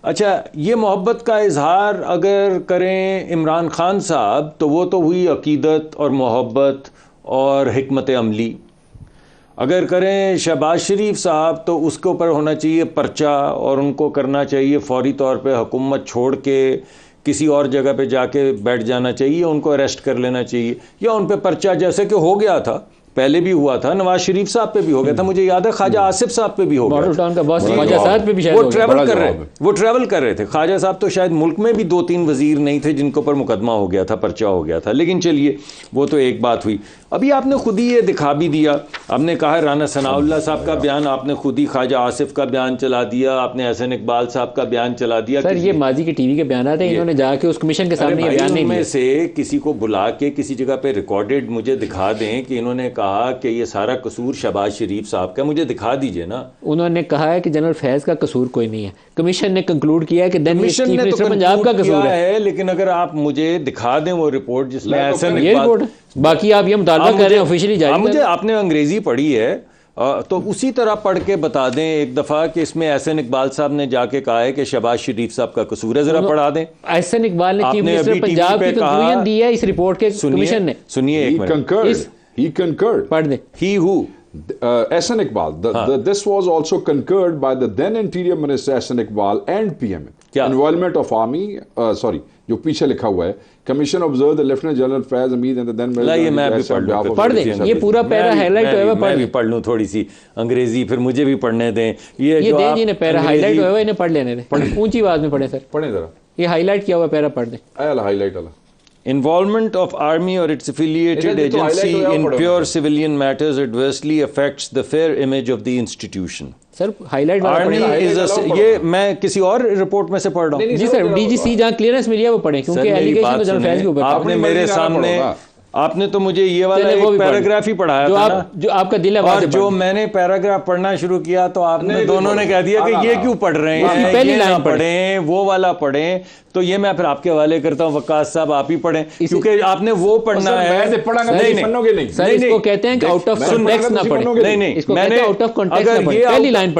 اچھا یہ محبت کا اظہار اگر کریں عمران خان صاحب تو وہ تو ہوئی عقیدت اور محبت اور حکمت عملی. اگر کریں شہباز شریف صاحب تو اس کے اوپر ہونا چاہیے پرچہ اور ان کو کرنا چاہیے فوری طور پہ حکومت چھوڑ کے کسی اور جگہ پہ جا کے بیٹھ جانا چاہیے, ان کو اریسٹ کر لینا چاہیے, یا ان پہ پرچہ جیسے کہ ہو گیا تھا پہلے بھی ہوا تھا, نواز شریف صاحب پہ بھی ہو گیا تھا, مجھے یاد ہے خواجہ آصف صاحب پہ بھی ہو گیا تھا. وہ ٹریول کر رہے تھے خواجہ صاحب, تو شاید ملک میں بھی 2-3 وزیر نہیں تھے جن کے اوپر مقدمہ ہو گیا تھا, پرچہ ہو گیا تھا. لیکن چلیے وہ تو ایک بات ہوئی. ابھی آپ نے خود ہی یہ دکھا بھی دیا, آپ نے کہا رانا ثناء اللہ صاحب کا بیان, آپ نے خود ہی خواجہ آصف کا بیان چلا دیا, آپ نے احسن اقبال صاحب کا بیان چلا دیا. سر یہ ماضی کے ٹی وی کے بیانات ہیں, انہوں نے جا کے اس کمیشن کے سامنے یہ بیان نہیں میں سے کسی کو بلا کے کسی جگہ پہ ریکارڈڈ مجھے دکھا دیں کہ انہوں نے کہا کہ یہ سارا قصور شہباز شریف صاحب کا, مجھے دکھا دیجئے نا. انہوں نے کہا ہے کہ جنرل فیض کا قصور کوئی نہیں ہے, کمیشن نے کنکلوڈ کیا ہے کہ دین پنجاب کا قصور ہے. لیکن اگر آپ مجھے دکھا دیں وہ رپورٹ جس میں احسن یہ رپورٹ, باقی آپ یہ مطالبہ کر رہے ہیں آفیشلی جاری, مجھے آپ نے انگریزی پڑھی ہے تو اسی طرح پڑھ کے بتا دیں ایک دفعہ کہ اس میں احسن اقبال صاحب نے جا کے کہا ہے کہ شہباز شریف صاحب کا قصور ہے, ذرا پڑھا دیں. احسن اقبال نے چیف منسٹر پنجاب کی کنکلوژن دی ہے اس رپورٹ کے کمیشن نے. سنیے ایک منٹ, he concurred. پڑھ دیں. He who? Ahsan Iqbal. This was also concurred by the then Interior Minister Ahsan Iqbal and PM. Involvement of Army, sorry, جو پیچھے لکھا ہوا ہے, Commission observed the Lieutenant General Faiz Hamid and the then یہ میں بھی پڑھ دیں, یہ پورا پیرا ہائی لائٹ ہوا ہے, میں بھی پڑھ لوں تھوڑی سی انگریزی, پھر مجھے بھی پڑھنے دیں. یہ دیں جنہیں پیرا ہائی لائٹ ہوا ہے انہیں پڑھ لینے دیں, اونچی آواز میں پڑھیں سر, پڑھیں ذرا, یہ ہائی لائٹ کیا ہوا پیرا پڑھ دیں. ہائی لائٹ والا. Involvement of army or its affiliated agency in pure civilian matters adversely affects the fair image of the institution. Sir high light یہ میں کسی اور رپورٹ میں سے پڑھ رہا ہوں. جی سر, ڈی جی سی جہاں کلیئرنس ملی ہے وہ پڑھیں, کیونکہ ایلیگیشن تو جنرل فیض کے اوپر. آپ نے میرے سامنے, آپ نے تو مجھے یہ والا ایک پیراگراف ہی پڑھایا تھا نا, جو آپ کا دل ہے, اور جو میں نے پیراگراف پڑھنا شروع کیا تو آپ نے دونوں نے کہہ دیا کہ یہ کیوں پڑھ رہے ہیں, پہلی یہ لائن پڑھیں وہ والا پڑھیں. تو یہ میں پھر آپ کے حوالے کرتا ہوں, وقاص صاحب آپ ہی پڑھیں, کیونکہ آپ نے وہ پڑھنا ہے. سر اس کو کہتے ہیں کہ آؤٹ آف کانٹیکسٹ نہ پڑھیں. نہیں, میں نے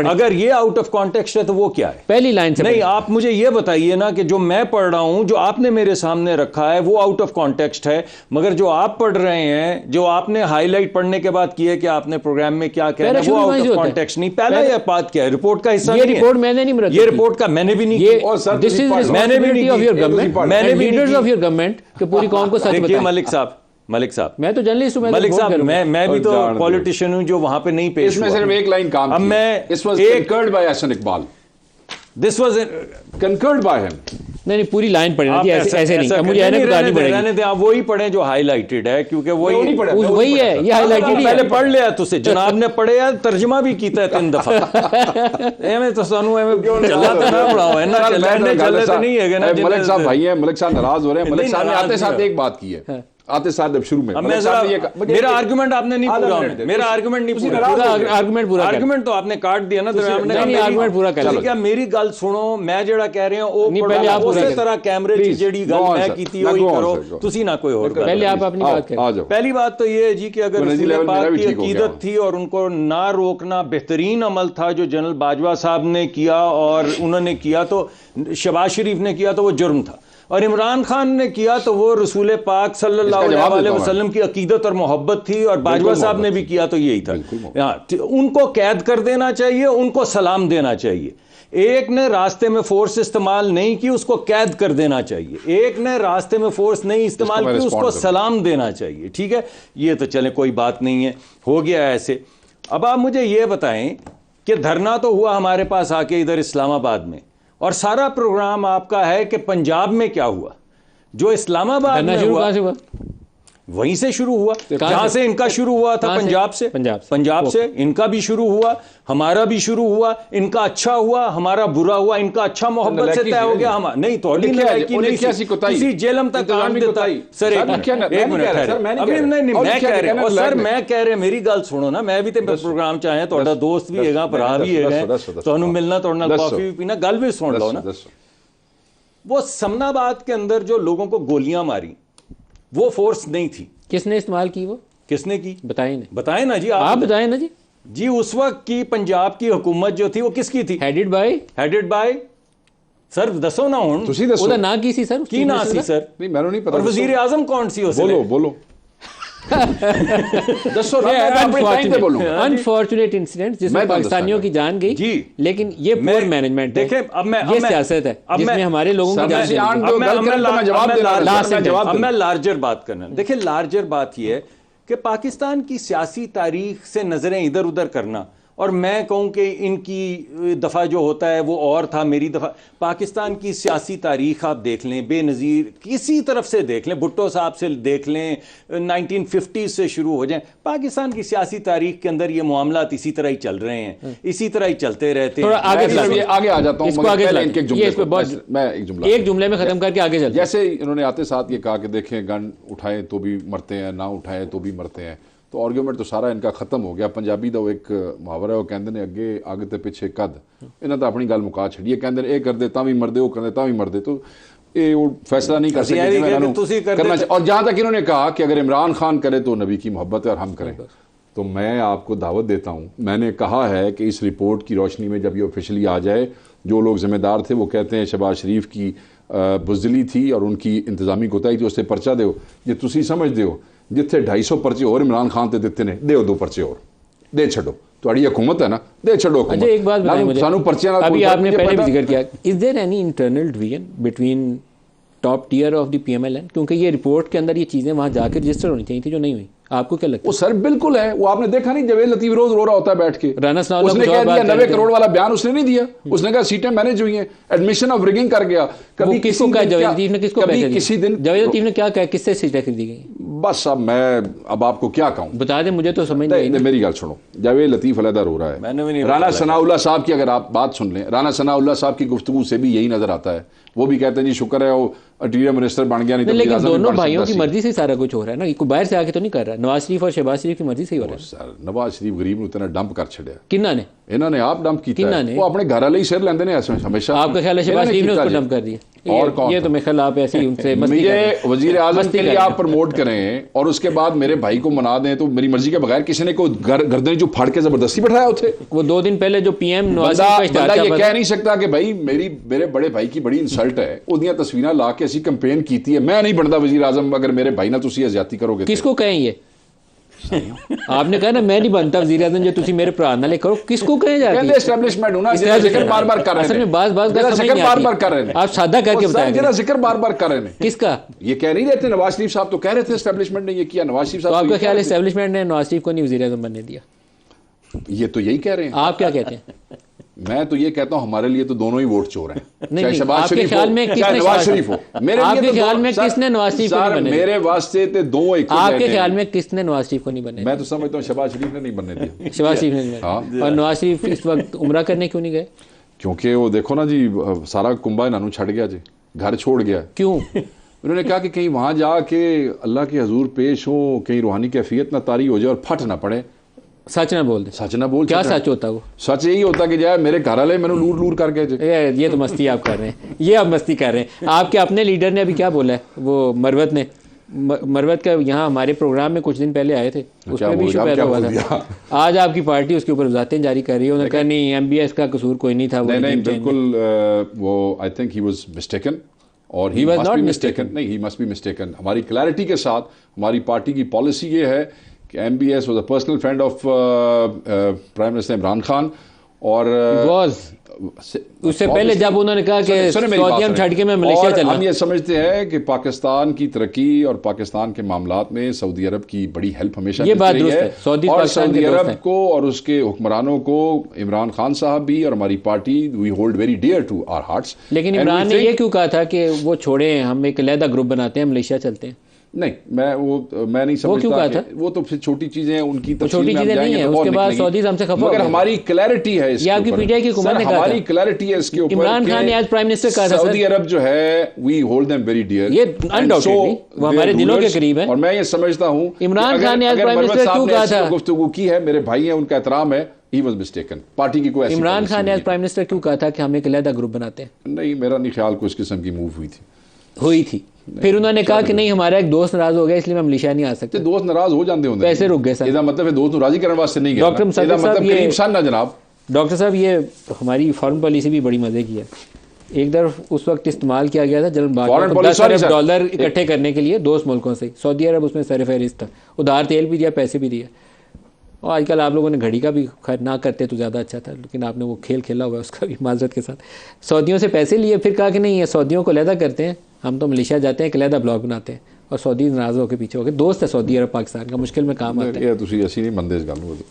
اگر یہ آؤٹ آف کانٹیکسٹ ہے تو وہ کیا ہے, پہلی لائن سے نہیں. آپ مجھے یہ بتائیے نا کہ جو میں پڑھ رہا ہوں, جو آپ نے میرے سامنے رکھا ہے وہ آؤٹ آف کانٹیکسٹ ہے, مگر جو آپ پڑھ رہے ہیں, جو آپ نے ہائی لائٹ پڑھنے کے بعد کیا ہے کہ آپ نے پروگرام میں کیا کہنا ہے, وہ آؤٹ آف کانٹیکسٹ نہیں. پہلا یہ بات کیا ہے, رپورٹ کا حصہ نہیں ہے. یہ رپورٹ میں نے نہیں مرتب, یہ رپورٹ کا میں نے بھی نہیں کیا. This is responsibility of your government and leaders of your government کہ پوری قوم کو سچ بتائیں. ملک صاحب میں تو جرنلسٹ ہوں, ملک صاحب میں بھی تو پولیٹیشین ہوں جو وہاں پہ نہیں پیش ہوا. اس میں صرف ایک لائن کام اب میں This was concurred by Ahsan Iqbal. This was concurred by him. نہیں پوری لائن پڑھیں جی, ایسے نہیں, مجھے ایسے بتانی پڑے گی. آپ وہی پڑھیں جو ہائی لائٹڈ ہے, کیونکہ وہی ہے, یہ ہائی لائٹڈ. پہلے پڑھ لیا تجھے, جناب نے پڑھے ہے, ترجمہ بھی کیتا ہے 3 دفعہ. ایویں تو سانو ایویں چلا تو نہ پڑھاؤ ہے نا, چلنے چلے تو نہیں ہے نا. ملک صاحب بھائی ہیں, ملک صاحب ناراض ہو رہے ہیں. ملک صاحب نے آتے ساتھ ایک بات کی ہے, آتے ساتھ اب شروع میں میرا آرگومنٹ آپ نے نہیں پورا, میرا آرگومنٹ نہیں پورا, آرگومنٹ تو آپ نے کاٹ دیا نا. آرگومنٹ پورا کر کیا میری گل سنو, میں جڑا کہہ رہا ہوں اسی طرح کیمرے کی جڑی گل میں کیتی ہوئی کرو, تسی نہ کوئی اور. پہلے آپ اپنی بات کریں. پہلی بات تو یہ ہے جی کہ اگر رسول پاک کی عقیدت تھی اور ان کو نہ روکنا بہترین عمل تھا جو جنرل باجوہ صاحب نے کیا اور انہوں نے کیا, تو شہباز شریف نے کیا تو وہ جرم تھا, اور عمران خان نے کیا تو وہ رسول پاک صلی اللہ علیہ وسلم کی عقیدت اور محبت تھی, اور باجوہ صاحب نے بھی کیا تو یہی تھا. ان کو قید کر دینا چاہیے, ان کو سلام دینا چاہیے. ایک نے راستے میں فورس استعمال نہیں کی, اس کو قید کر دینا چاہیے. ایک نے راستے میں فورس نہیں استعمال کی, اس کو سلام دینا چاہیے. ٹھیک ہے, یہ تو چلے کوئی بات نہیں ہے, ہو گیا ایسے. اب آپ مجھے یہ بتائیں کہ دھرنا تو ہوا ہمارے پاس آ کے ادھر اسلام آباد میں, اور سارا پروگرام آپ کا ہے کہ پنجاب میں کیا ہوا, جو اسلام آباد میں ہوا وہیں سے شروع ہوا, جہاں سے ان کا شروع ہوا تھا, پنجاب سے ان کا بھی شروع ہوا, ہمارا بھی شروع ہوا. ان کا اچھا ہوا, ہمارا برا ہوا. ان کا اچھا محبت سے طے ہو گیا, ہم نہیں تو کسی جیلم تک کام دیتا. سر ایک منٹ, سر میں کہہ رہے, میری گل سنو نا, میں بھی تے پروگرام چاہے, تہاڈا دوست بھی ہے, بھرا بھی ہے, تانوں ملنا, تہاڈے نال کافی بھی پینا, گل بھی سن لو نا. وہ سمن آباد کے اندر جو لوگوں کو گولیاں ماری وہ فورس نہیں تھی. کس نے استعمال کی, وہ کس نے کی بتائیں نا جی, آپ بتائیں نا جی. جی اس وقت کی پنجاب کی حکومت جو تھی وہ کس کی تھی, ہیڈڈ بائی سر دسو نا ہوں تسی دسو ਉਹਦਾ ਨਾਂ ਕੀ ਸੀ ਸਰ کی نا سی سر نہیں میں نہیں پتا اور وزیر اعظم کون سی ہو بولو بولو دسو انفارچونیٹ انسیڈنٹ جس میں پاکستانیوں کی جان گئی جی لیکن یہ پور مینجمنٹ ہے دیکھیں اب میں یہ سیاست ہے جس میں ہمارے لوگوں کی جان چلی اب میں لارجر بات کرنا دیکھیں لارجر بات یہ ہے کہ پاکستان کی سیاسی تاریخ سے نظریں ادھر ادھر کرنا اور میں کہوں کہ ان کی دفعہ جو ہوتا ہے وہ اور تھا میری دفعہ پاکستان کی سیاسی تاریخ آپ دیکھ لیں بے نظیر کسی طرف سے دیکھ لیں بھٹو صاحب سے دیکھ لیں 1950 سے شروع ہو جائیں پاکستان کی سیاسی تاریخ کے اندر یہ معاملات اسی طرح ہی چل رہے ہیں اسی طرح ہی چلتے رہتے ہیں آگے آ جاتا ہوں میں ایک جملے میں ختم کر کے آگے چلتے جیسے انہوں نے آتے ساتھ یہ کہا کہ دیکھیں گن اٹھائیں تو بھی مرتے ہیں نہ اٹھائیں تو بھی مرتے ہیں تو آرگیومنٹ تو سارا ان کا ختم ہو گیا پنجابی دا وہ ایک محاورہ ہے وہ کہندے نے اگے آگے تے پیچھے قد انہاں تو اپنی گل مکا چھڑی ہے کہندے اے کر دے تاں بھی مردے وہ کر دے تاں بھی مردے تو یہ وہ فیصلہ نہیں کر سکتے کرنا اور جہاں تک انہوں نے کہا کہ اگر عمران خان کرے تو نبی کی محبت ہے اور ہم کریں تو میں آپ کو دعوت دیتا ہوں میں نے کہا ہے کہ اس رپورٹ کی روشنی میں جب یہ آفیشلی آ جائے جو لوگ ذمہ دار تھے وہ کہتے ہیں شہباز شریف کی بزدلی تھی اور ان کی انتظامی کوتاہی تھی اس سے پرچہ دیو یہ تسی سمجھ دیو جتھے 250 پرچے اور عمران خان تے دیتے نے دیو 2 پرچے اور دے چھڈو تہاڈی حکومت ہے نا دے چھڈو حکومت ایک بات بتائیں مجھے سانو پرچیاں ابھی آپ نے پہلے بھی ذکر کیا is there any internal division between top tier of the P M L N کیونکہ یہ رپورٹ کے اندر یہ چیزیں وہاں جا کے رجسٹر ہونی چاہیے تھی جو نہیں ہوئی آپ کو کیا لگتا ہے؟ وہ سر بالکل ہے وہ آپ نے دیکھا نہیں جاوید لطیف روز رو رہا ہوتا ہے بیٹھ کے رانا ثناء اللہ اس نے کہہ دیا 90 کروڑ والا بیان اس نے نہیں دیا اس نے کہا سیٹیں مینج ہوئی ہیں ایڈمیشن آف رگنگ کر گیا کبھی کس کو کہا جاوید لطیف نے کس کو کسی دن جاوید لطیف نے کیا کہا کس سے سیٹیں خریدی گئی بس اب آپ کو کیا کہوں بتا دیں مجھے تو سمجھ نہیں میری گل سنو جاوید لطیف علیحدہ رو رہا ہے رانا ثناء اللہ صاحب کی اگر آپ بات سن لیں رانا ثناء اللہ صاحب کی گفتگو سے بھی یہی نظر آتا ہے وہ بھی کہتے ہیں جی شکر ہے وہ انٹیریئر منسٹر بن گیا نہیں لیکن دونوں بھائیوں کی مرضی سے سارا کچھ ہو رہا ہے نا کوئی باہر سے آ کے تو نہیں کر رہا نواز شریف اور شہباز شریف کی مرضی سے ہی ہو رہا ہے سر نواز شریف غریب اتنا ڈمپ کر چھڑیا کنہاں نے انہوں نے آپ ڈمپ کیتا ہے وہ اپنے گھر والے ہی سر لیندے نے ہمیشہ آپ کا خیال ہے شہباز شریف نے اس کو ڈمپ کر دیا اور کون یہ تو میرے خیال آپ ایسے ہی ان سے مجھے وزیر اعظم کے لیے آپ پروموٹ کریں اور اس کے بعد میرے بھائی کو منا دیں تو میری مرضی کے بغیر کسی نے کوئی گردنیں جو پھاڑ کے زبردستی بٹھایا ہوتے وہ 2 دن پہلے جو پی ایم نواز بندہ یہ کہہ نہیں سکتا کہ بھائی میرے بڑے بھائی کی بڑی انسلٹ ہے اودیاں تصویراں لا کے ایسی کمپین کیتی ہے میں نہیں بنتا وزیر اعظم اگر میرے بھائی نہ تسی زیادتی کرو گے کس کو کہیں یہ آپ نے کہا نا میں نہیں بنتا وزیر اعظم جو تسی میرے بھرا نال کرو کس کو کہیں جا کے اسٹیبلشمنٹ ہونا ذکر بار بار کر رہے ہیں اصل میں بعض کا سمجھ نہیں بار بار کر رہے ہیں آپ سادہ کر کے بتائیں ذرا ذکر بار بار کر رہے ہیں کس کا یہ کہہ نہیں رہتے نواز شریف صاحب تو کہہ رہے تھے اسٹیبلشمنٹ نے یہ کیا نواز شریف تو صاحب آپ کا خیال ہے اسٹیبلشمنٹ نے نواز شریف کو نہیں وزیر اعظم بننے دیا یہ تو یہی کہہ رہے ہیں آپ کیا کہتے ہیں میں تو یہ کہتا ہوں ہمارے لیے تو دونوں ہی ووٹ چور ہیں چاہے شہباز شریف ہو چاہے نواز شریف ہو آپ کے خیال میں کس نے نواز شریف کو نہیں بننے میرے واسطے تے دو ایک آپ کے خیال میں کس نے نواز شریف کو نہیں بننے میں تو سمجھتا ہوں شہباز شریف نے نہیں بننے دیا شہباز شریف نے اور نواز شریف اس وقت عمرہ کرنے کیوں نہیں گئے کیونکہ وہ دیکھو نا جی سارا کنبا انہوں چھڑ گیا جی گھر چھوڑ گیا کیوں انہوں نے کہا کہ کہیں وہاں جا کے اللہ کے حضور پیش ہو کہیں روحانی کیفیت نہ طاری ہو جائے اور پھٹ نہ پڑے سچ نہ بول دے سچ نہ بول کیا سچ ہوتا وہ سچ یہی ہوتا کہ جائے میرے گھر والے میں نے لور کر کے یہ تو مستی آپ کر رہے ہیں یہ آپ مستی کر رہے ہیں آپ کے اپنے لیڈر نے ابھی کیا بولا ہے وہ مروت کا یہاں ہمارے پروگرام میں کچھ دن پہلے آئے تھے اس میں بھی ایشو پیدا ہوا تھا آج آپ کی پارٹی اس کے اوپر وضاحتیں جاری کر رہی ہے انہوں نے کہا نہیں ایم بی ایس کا قصور کوئی نہیں تھا نہیں بالکل وہ I think he was mistaken اور ہی واز ناٹ مسٹیکن نہیں ہی مسٹ بی مسٹیکن ہماری کلیئرٹی کے ساتھ ہماری پارٹی کی پالیسی یہ ہے کہ M B S was a personal friend of prime minister Imran Khan اور اس سے پہلے جب انہوں نے کہا کہ سعودیہ چھڑ کے میں ملیشیا چلا ہم یہ سمجھتے ہیں کہ پاکستان کی ترقی اور پاکستان کے معاملات میں سعودی عرب کی بڑی ہیلپ ہمیشہ یہ بات درست ہے اور سعودی عرب کو اور اس کے حکمرانوں کو عمران خان صاحب بھی اور ہماری party we hold very dear to our hearts لیکن عمران نے یہ کیوں کہا تھا کہ وہ چھوڑیں ہم ایک علیحدہ گروپ بناتے ہیں ملیشیا چلتے ہیں نہیں میں نہیں سمجھتا وہ تو پھر چھوٹی چیزیں ہیں ان کی چھوٹی چیزیں نہیں ہیں اس کے بعد سعودیز ہم سے خفا مگر ہماری کلیئرٹی ہے اس یہ آپ کی پی ٹی آئی کی حکومت نے کہا ہماری کلیئرٹی ہے اس کے اوپر عمران خان نے آج پرائم منسٹر کہا تھا سعودی عرب جو ہے we hold them very dear یہ انڈاؤٹڈلی وہ ہمارے دلوں کے قریب ہے اور میں یہ سمجھتا ہوں عمران خان نے آج پرائم منسٹر کیوں کہا تھا گفتگو کی ہے میرے بھائی ہیں ان کا احترام ہے he was mistaken پارٹی کی کوئی عمران خان نے آج پرائم منسٹر کیوں کہا تھا کہ ہم ایک علیحدہ گروپ بناتے ہیں نہیں میرا نہیں خیال کوئی اس قسم کی موو ہوئی تھی پھر انہوں نے کہا کہ نہیں ہمارا ایک دوست ناراض ہو گیا اس لیے میں ملیشیا نہیں آ سکتے دوست ناراض ہو جاندے ہوندے پیسے رک گئے سر یہ مطلب ہے دوست کو راضی کرنے واسطے نہیں گیا ڈاکٹر مطلب کریم سان نہ جناب ڈاکٹر صاحب یہ ہماری فارن پالیسی بھی بڑی مزے کی ہے ایک طرف اس وقت استعمال کیا گیا تھا جنرل باجوہ کو $10 ارب اکٹھے کرنے کے لیے دوست ملکوں سے. سعودی عرب اس میں سر فہرست تھا, ادھار تیل بھی دیا, پیسے بھی دیا. اور آج کل آپ لوگوں نے گھڑی کا بھی خیر نہ کرتے تو زیادہ اچھا تھا, لیکن آپ نے وہ کھیل کھیلا ہوا ہے اس کا بھی معذرت کے ساتھ. سعودیوں سے پیسے لیے, پھر کہا کہ نہیں ہے سعودیوں کو علیحدہ کرتے ہیں, ہم تو ملیشیا جاتے ہیں, ایک علیحدہ بلاک بناتے ہیں, اور سعودی ناراض ہو کے پیچھے ہو گئے. دوست ہے سعودی عرب پاکستان کا, مشکل میں کام آتا ہے.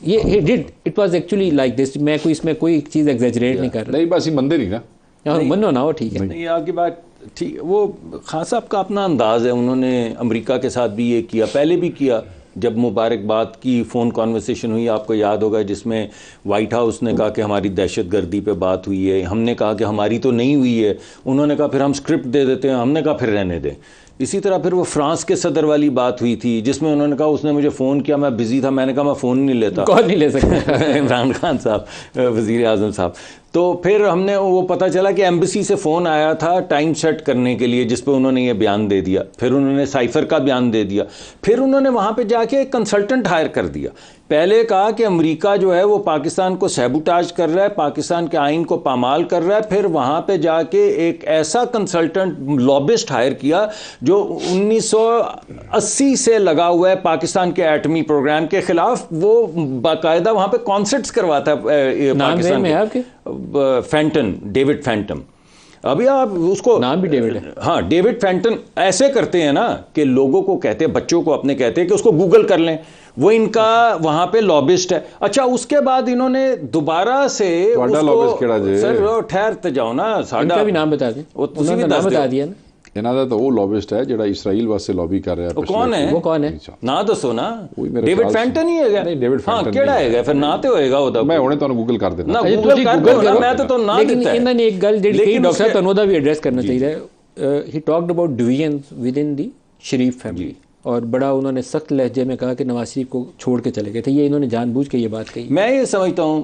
یہ did it was actually like this. میں کوئی اس میں کوئی چیز ایگزیجریٹ نہیں کر رہا. نہیں بس مندے نہیں نا, منو نہ ہو ٹھیک ہے. نہیں آپ کی بات ٹھیک ہے. وہ خان صاحب کا اپنا انداز ہے, انہوں نے امریکہ کے ساتھ بھی یہ کیا, پہلے بھی کیا. جب مبارکباد کی فون کانورسیشن ہوئی آپ کو یاد ہوگا, جس میں وائٹ ہاؤس نے کہا کہ ہماری دہشت گردی پہ بات ہوئی ہے, ہم نے کہا کہ ہماری تو نہیں ہوئی ہے, انہوں نے کہا پھر ہم اسکرپٹ دے دیتے ہیں, ہم نے کہا پھر رہنے دیں. اسی طرح پھر وہ فرانس کے صدر والی بات ہوئی تھی جس میں انہوں نے کہا اس نے مجھے فون کیا, میں بزی تھا, میں نے کہا میں فون نہیں لیتا. کون نہیں لے سکتا عمران خان صاحب, وزیر اعظم صاحب. تو پھر ہم نے وہ پتہ چلا کہ ایمبیسی سے فون آیا تھا ٹائم سیٹ کرنے کے لیے, جس پہ انہوں نے یہ بیان دے دیا. پھر انہوں نے سائفر کا بیان دے دیا. پھر انہوں نے وہاں پہ جا کے ایک کنسلٹنٹ ہائر کر دیا. پہلے کہا کہ امریکہ جو ہے وہ پاکستان کو سیبوٹاج کر رہا ہے, پاکستان کے آئین کو پامال کر رہا ہے. پھر وہاں پہ جا کے ایک ایسا کنسلٹنٹ لابسٹ ہائر کیا جو 1980 سے لگا ہوا ہے پاکستان کے ایٹمی پروگرام کے خلاف. وہ باقاعدہ وہاں پہ کانسرٹس کرواتا ہے پاکستان میں. Fenton, David phantom. ابھی آپ اس کو نام بھی ڈیوڈ ہے. ہاں ڈیوڈ فینٹن ایسے کرتے ہیں نا کہ لوگوں کو کہتے ہیں, بچوں کو اپنے کہتے ہیں کہ اس کو گوگل کر لیں, وہ ان کا وہاں پہ لابسٹ ہے. اچھا اس کے بعد انہوں نے دوبارہ سے سر ٹھہرتے جاؤ نا, ساڈا بھی نام بتا دیں, انہوں نے نام بتا دیا نا. تو وہ لابسٹ ہے جڑا اسرائیل واسطے لابی کر رہا ہے. وہ کون ہے نا دسو نا. ڈیوڈ فینٹن ہی ہے. ہاں کیڑا ہے پھر نہ تے ہوئے گا وہ. میں ہنے تانوں گوگل کر دینا. گوگل کرو, میں تو نہ دیتا ہے. انہوں نے ایک گل جڑی کئی ڈاکٹر تنوں دا بھی ایڈریس کرنا چاہیے. He talked about divisions with in the Sharif family, اور بڑا انہوں نے سخت لہجے میں کہا کہ نواز شریف کو چھوڑ کے چلے گئے تھے. یہ انہوں نے جان بوجھ کے یہ بات کہی. میں یہ سمجھتا ہوں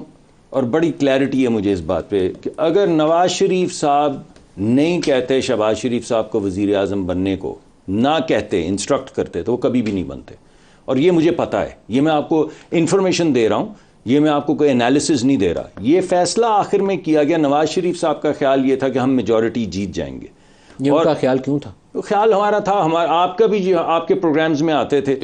اور بڑی کلیئرٹی ہے مجھے اس بات پہ کہ اگر نواز شریف صاحب نہیں کہتے شہباز شریف صاحب کو وزیر اعظم بننے کو, نہ کہتے, انسٹرکٹ کرتے, تو وہ کبھی بھی نہیں بنتے. اور یہ مجھے پتہ ہے, یہ میں آپ کو انفارمیشن دے رہا ہوں, یہ میں آپ کو کوئی انالیسز نہیں دے رہا. یہ فیصلہ آخر میں کیا گیا. نواز شریف صاحب کا خیال یہ تھا کہ ہم میجورٹی جیت جائیں گے. یہ ان کا خیال کیوں تھا؟ خیال ہمارا تھا, آپ کا بھی آپ کے پروگرامز میں آتے تھے,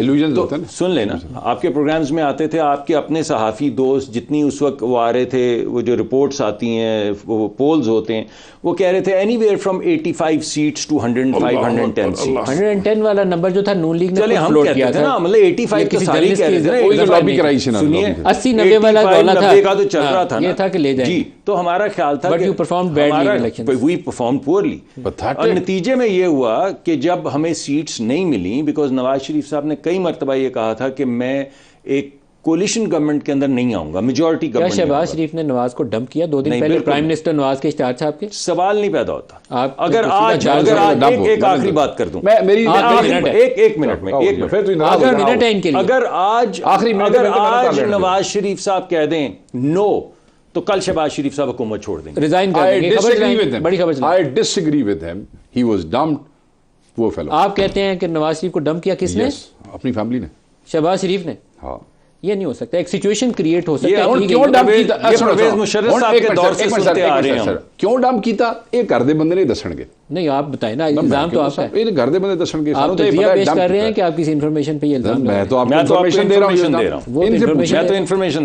سن لینا, آپ کے پروگرامز میں آتے تھے, آپ کے اپنے صحافی دوست جتنی اس وقت وہ آ رہے تھے, وہ جو رپورٹس آتی ہیں, وہ پولز ہوتے ہیں, وہ کہہ رہے تھے anywhere from 85 seats to 110 seats. 110 والا نمبر جو تھا نون لیگ نے فلوٹ کیا تھا نا, مطلب 85 کے ساری کہہ رہے تھے. سنیے 80-90 والا والا تھا, کا تو چل رہا تھا, یہ تھا کہ لے جائیں. جی, تو ہمارا خیال تھا کہ وی پرفارمڈ پورلی, اور نتیجے میں یہ ہوا کہ جب ہمیں سیٹس نہیں ملیں, بیکاز نواز شریف صاحب نے کئی مرتبہ یہ کہا تھا کہ میں ایک کولیشن گورنمنٹ کے اندر نہیں آؤں گا, میجورٹی گورنمنٹ. کیا شہباز شریف نے نواز کو ڈمپ کیا 2 دن پہلے؟ پرائم منسٹر نواز کے اشتہار تھا آپ کے. سوال نہیں پیدا ہوتا. اگر آج ایک آخری بات کر دوں, ایک منٹ میں, اگر آج نواز شریف صاحب کہہ دیں نو, تو کل شہباز شریف صاحب حکومت چھوڑ دیں گے, ریزائن کر دیں گے. بڑی خبر. I disagree with him. He was dumped. وہ فیلو. آپ کہتے ہیں کہ نواز شریف کو ڈمپ کیا کس نے؟ اپنی فیملی نے. شہباز شریف نے. ہاں, یہ نہیں ہو سکتا. ایک سچویشن کریٹ ہو سکتا ہے. کیوں ڈمپ کیتا؟ پرویز مشرف صاحب کے دور سے سنتے آ رہے ہیں. کیوں ڈمپ کیتا یہ گھر دے بندے نہیں دسن گے. نہیں آپ بتائیں نا, الزام تو آپ کا ہے. یہ گھر دے بندے دسن گے. آپ تجزیہ پیش کر رہے ہیں کہ آپ کسی انفارمیشن پہ یہ الزام. میں تو آپ کو انفارمیشن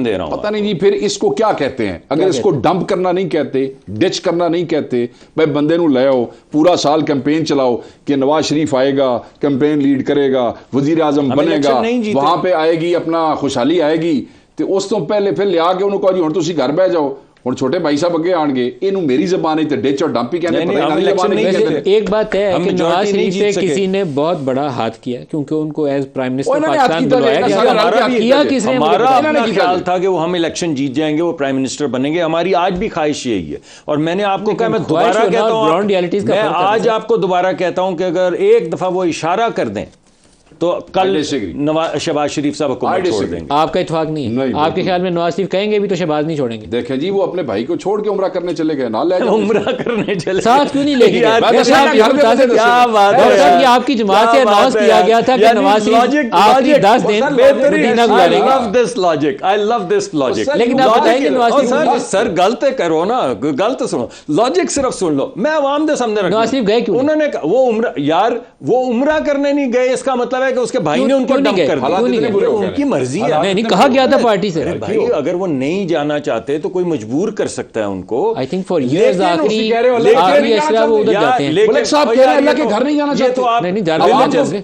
دے رہا ہوں. پتہ نہیں جی پھر اس کو کیا کہتے ہیں. اگر اس کو ڈمپ کرنا نہیں کہتے, ڈچ کرنا نہیں کہتے, بھائی بندے نو لے آؤ, پورا سال کیمپین چلاؤ کہ نواز شریف آئے گا, کیمپین لیڈ کرے گا, وزیر اعظم بنے گا, وہاں پہ آئے گی, اپنا خوشحالی آئے گی, تو اس تو پہلے پھر لیا کے انہوں کو جی ہوں تسی گھر بہ جاؤ, اور چھوٹے بھائی صاحب اگے آن گے. یہ میری زبان ہے ڈچ اور ڈمپ ہی کہنے. ایک بات ہے کہ نواز شریف پہ کسی نے بہت بڑا ہاتھ کیا کیونکہ ان کو ایز پرائم منسٹر پاکستان بلوایا گیا. ہمارا اپنا خیال تھا کہ وہ ہم الیکشن جیت جائیں گے, وہ پرائم منسٹر بنیں گے. ہماری آج بھی خواہش یہی ہے, اور میں نے آپ کو کہا, میں دوبارہ کہتا ہوں, میں آج آپ کو دوبارہ کہتا ہوں کہ اگر ایک دفعہ وہ اشارہ کر دیں تو کل شہباز شریف صاحب حکومت چھوڑ دیں گے. آپ کا اتفاق نہیں ہے؟ آپ کے خیال میں نواز شریف کہیں گے بھی تو شہباز نہیں چھوڑیں گے؟ دیکھیں جی وہ اپنے بھائی کو چھوڑ کے عمرہ کرنے چلے گئے, نہ لے جائیں عمرہ کرنے چلے ساتھ کیوں نہیں لے گئے؟ کیا بات ہے, یہ آپ کی جماعت سے اناؤنس کیا گیا تھا کہ نواز شریف آخری 10 دن مدینہ گزاریں گے. I love this logic, I love this logic. لیکن آپ بتائیں گے نواز شریف سر غلط کرو نا, غلط سنو, لاجک صرف سن لو. میں عوام دے سامنے نواز شریف گئے کیوں؟ انہوں نے وہ عمرہ, یار وہ عمرہ کرنے نہیں گئے, اس کا مطلب ہے کہ اس کے بھائی نے ان کو ڈمپ کر دیا. ان کی مرضی ہے, میں نہیں کہا گیا تھا پارٹی سے. بھائی اگر وہ نہیں جانا چاہتے تو کوئی مجبور کر سکتا ہے ان کو. آئی تھنک فار ایئرز آخری اشرا وہ ادھر جاتے ہیں. ملک صاحب کہہ رہے ہیں اللہ کے گھر نہیں جانا چاہتے. تو آپ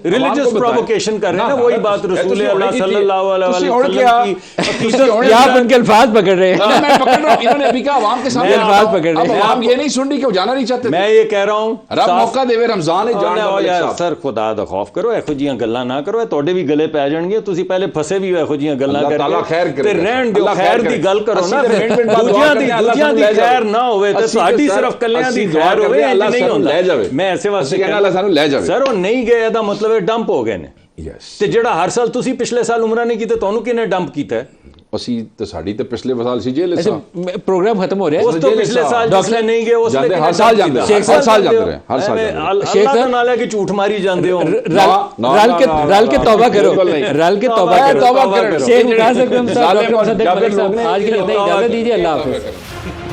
ریلیجس پرووکیشن کر رہے ہیں نا, وہی بات رسول اللہ صلی اللہ علیہ وسلم کی. آپ ان کے الفاظ پکڑ رہے ہیں. میں پکڑ رہا ہوں, انہوں نے ابھی کہا عوام کے سامنے الفاظ پکڑ رہے ہیں. عوام یہ نہیں سن رہی کہ وہ جانا نہیں چاہتے. میں یہ کہہ رہا ہوں رب موقع دے رمضان ہے جان دا. سر خدا دا خوف کرو, ایہو جیاں گلاں نہ کرو, تواڈے بھی گلے پے جان گے. تسی پہلے پھسے بھی ایہو جیاں گلاں کر کے تے رہن دیو, خیر دی گل کرو نا. دوجیاں دی خیر نہ ہوے تے ساڈی صرف کلیاں دی خیر ہوے, اللہ نہیں ہوندا. میں ایسے واسطے کہنا اللہ سانو لے جاوے. سر وہ نہیں گئے دا مطلب ہے ڈمپ ہو گئے نے. تے جڑا ہر سال تسی پچھلے سال عمرہ نہیں کیتے, تانوں کنے ڈمپ کیتا ہے؟ اسی تے ساڈی تے پچھلے سال سی جیل ہے. پروگرام ختم ہو رہا ہے. اس تو پچھلے سال ڈاکٹر نہیں گئے, اس لیے ہر سال جاندے ہیں, ہر سال جاندے ہیں, ہر سال شیخ صاحب نالے کہ جھوٹ ماری جاندے ہو. رل کے توبہ کرو, رل کے توبہ کرو. شیخ نواز اکرم صاحب, ڈاکٹر صادق ملک صاحب, آج کے لیے اتنا اجازت دیجیے. اللہ حافظ.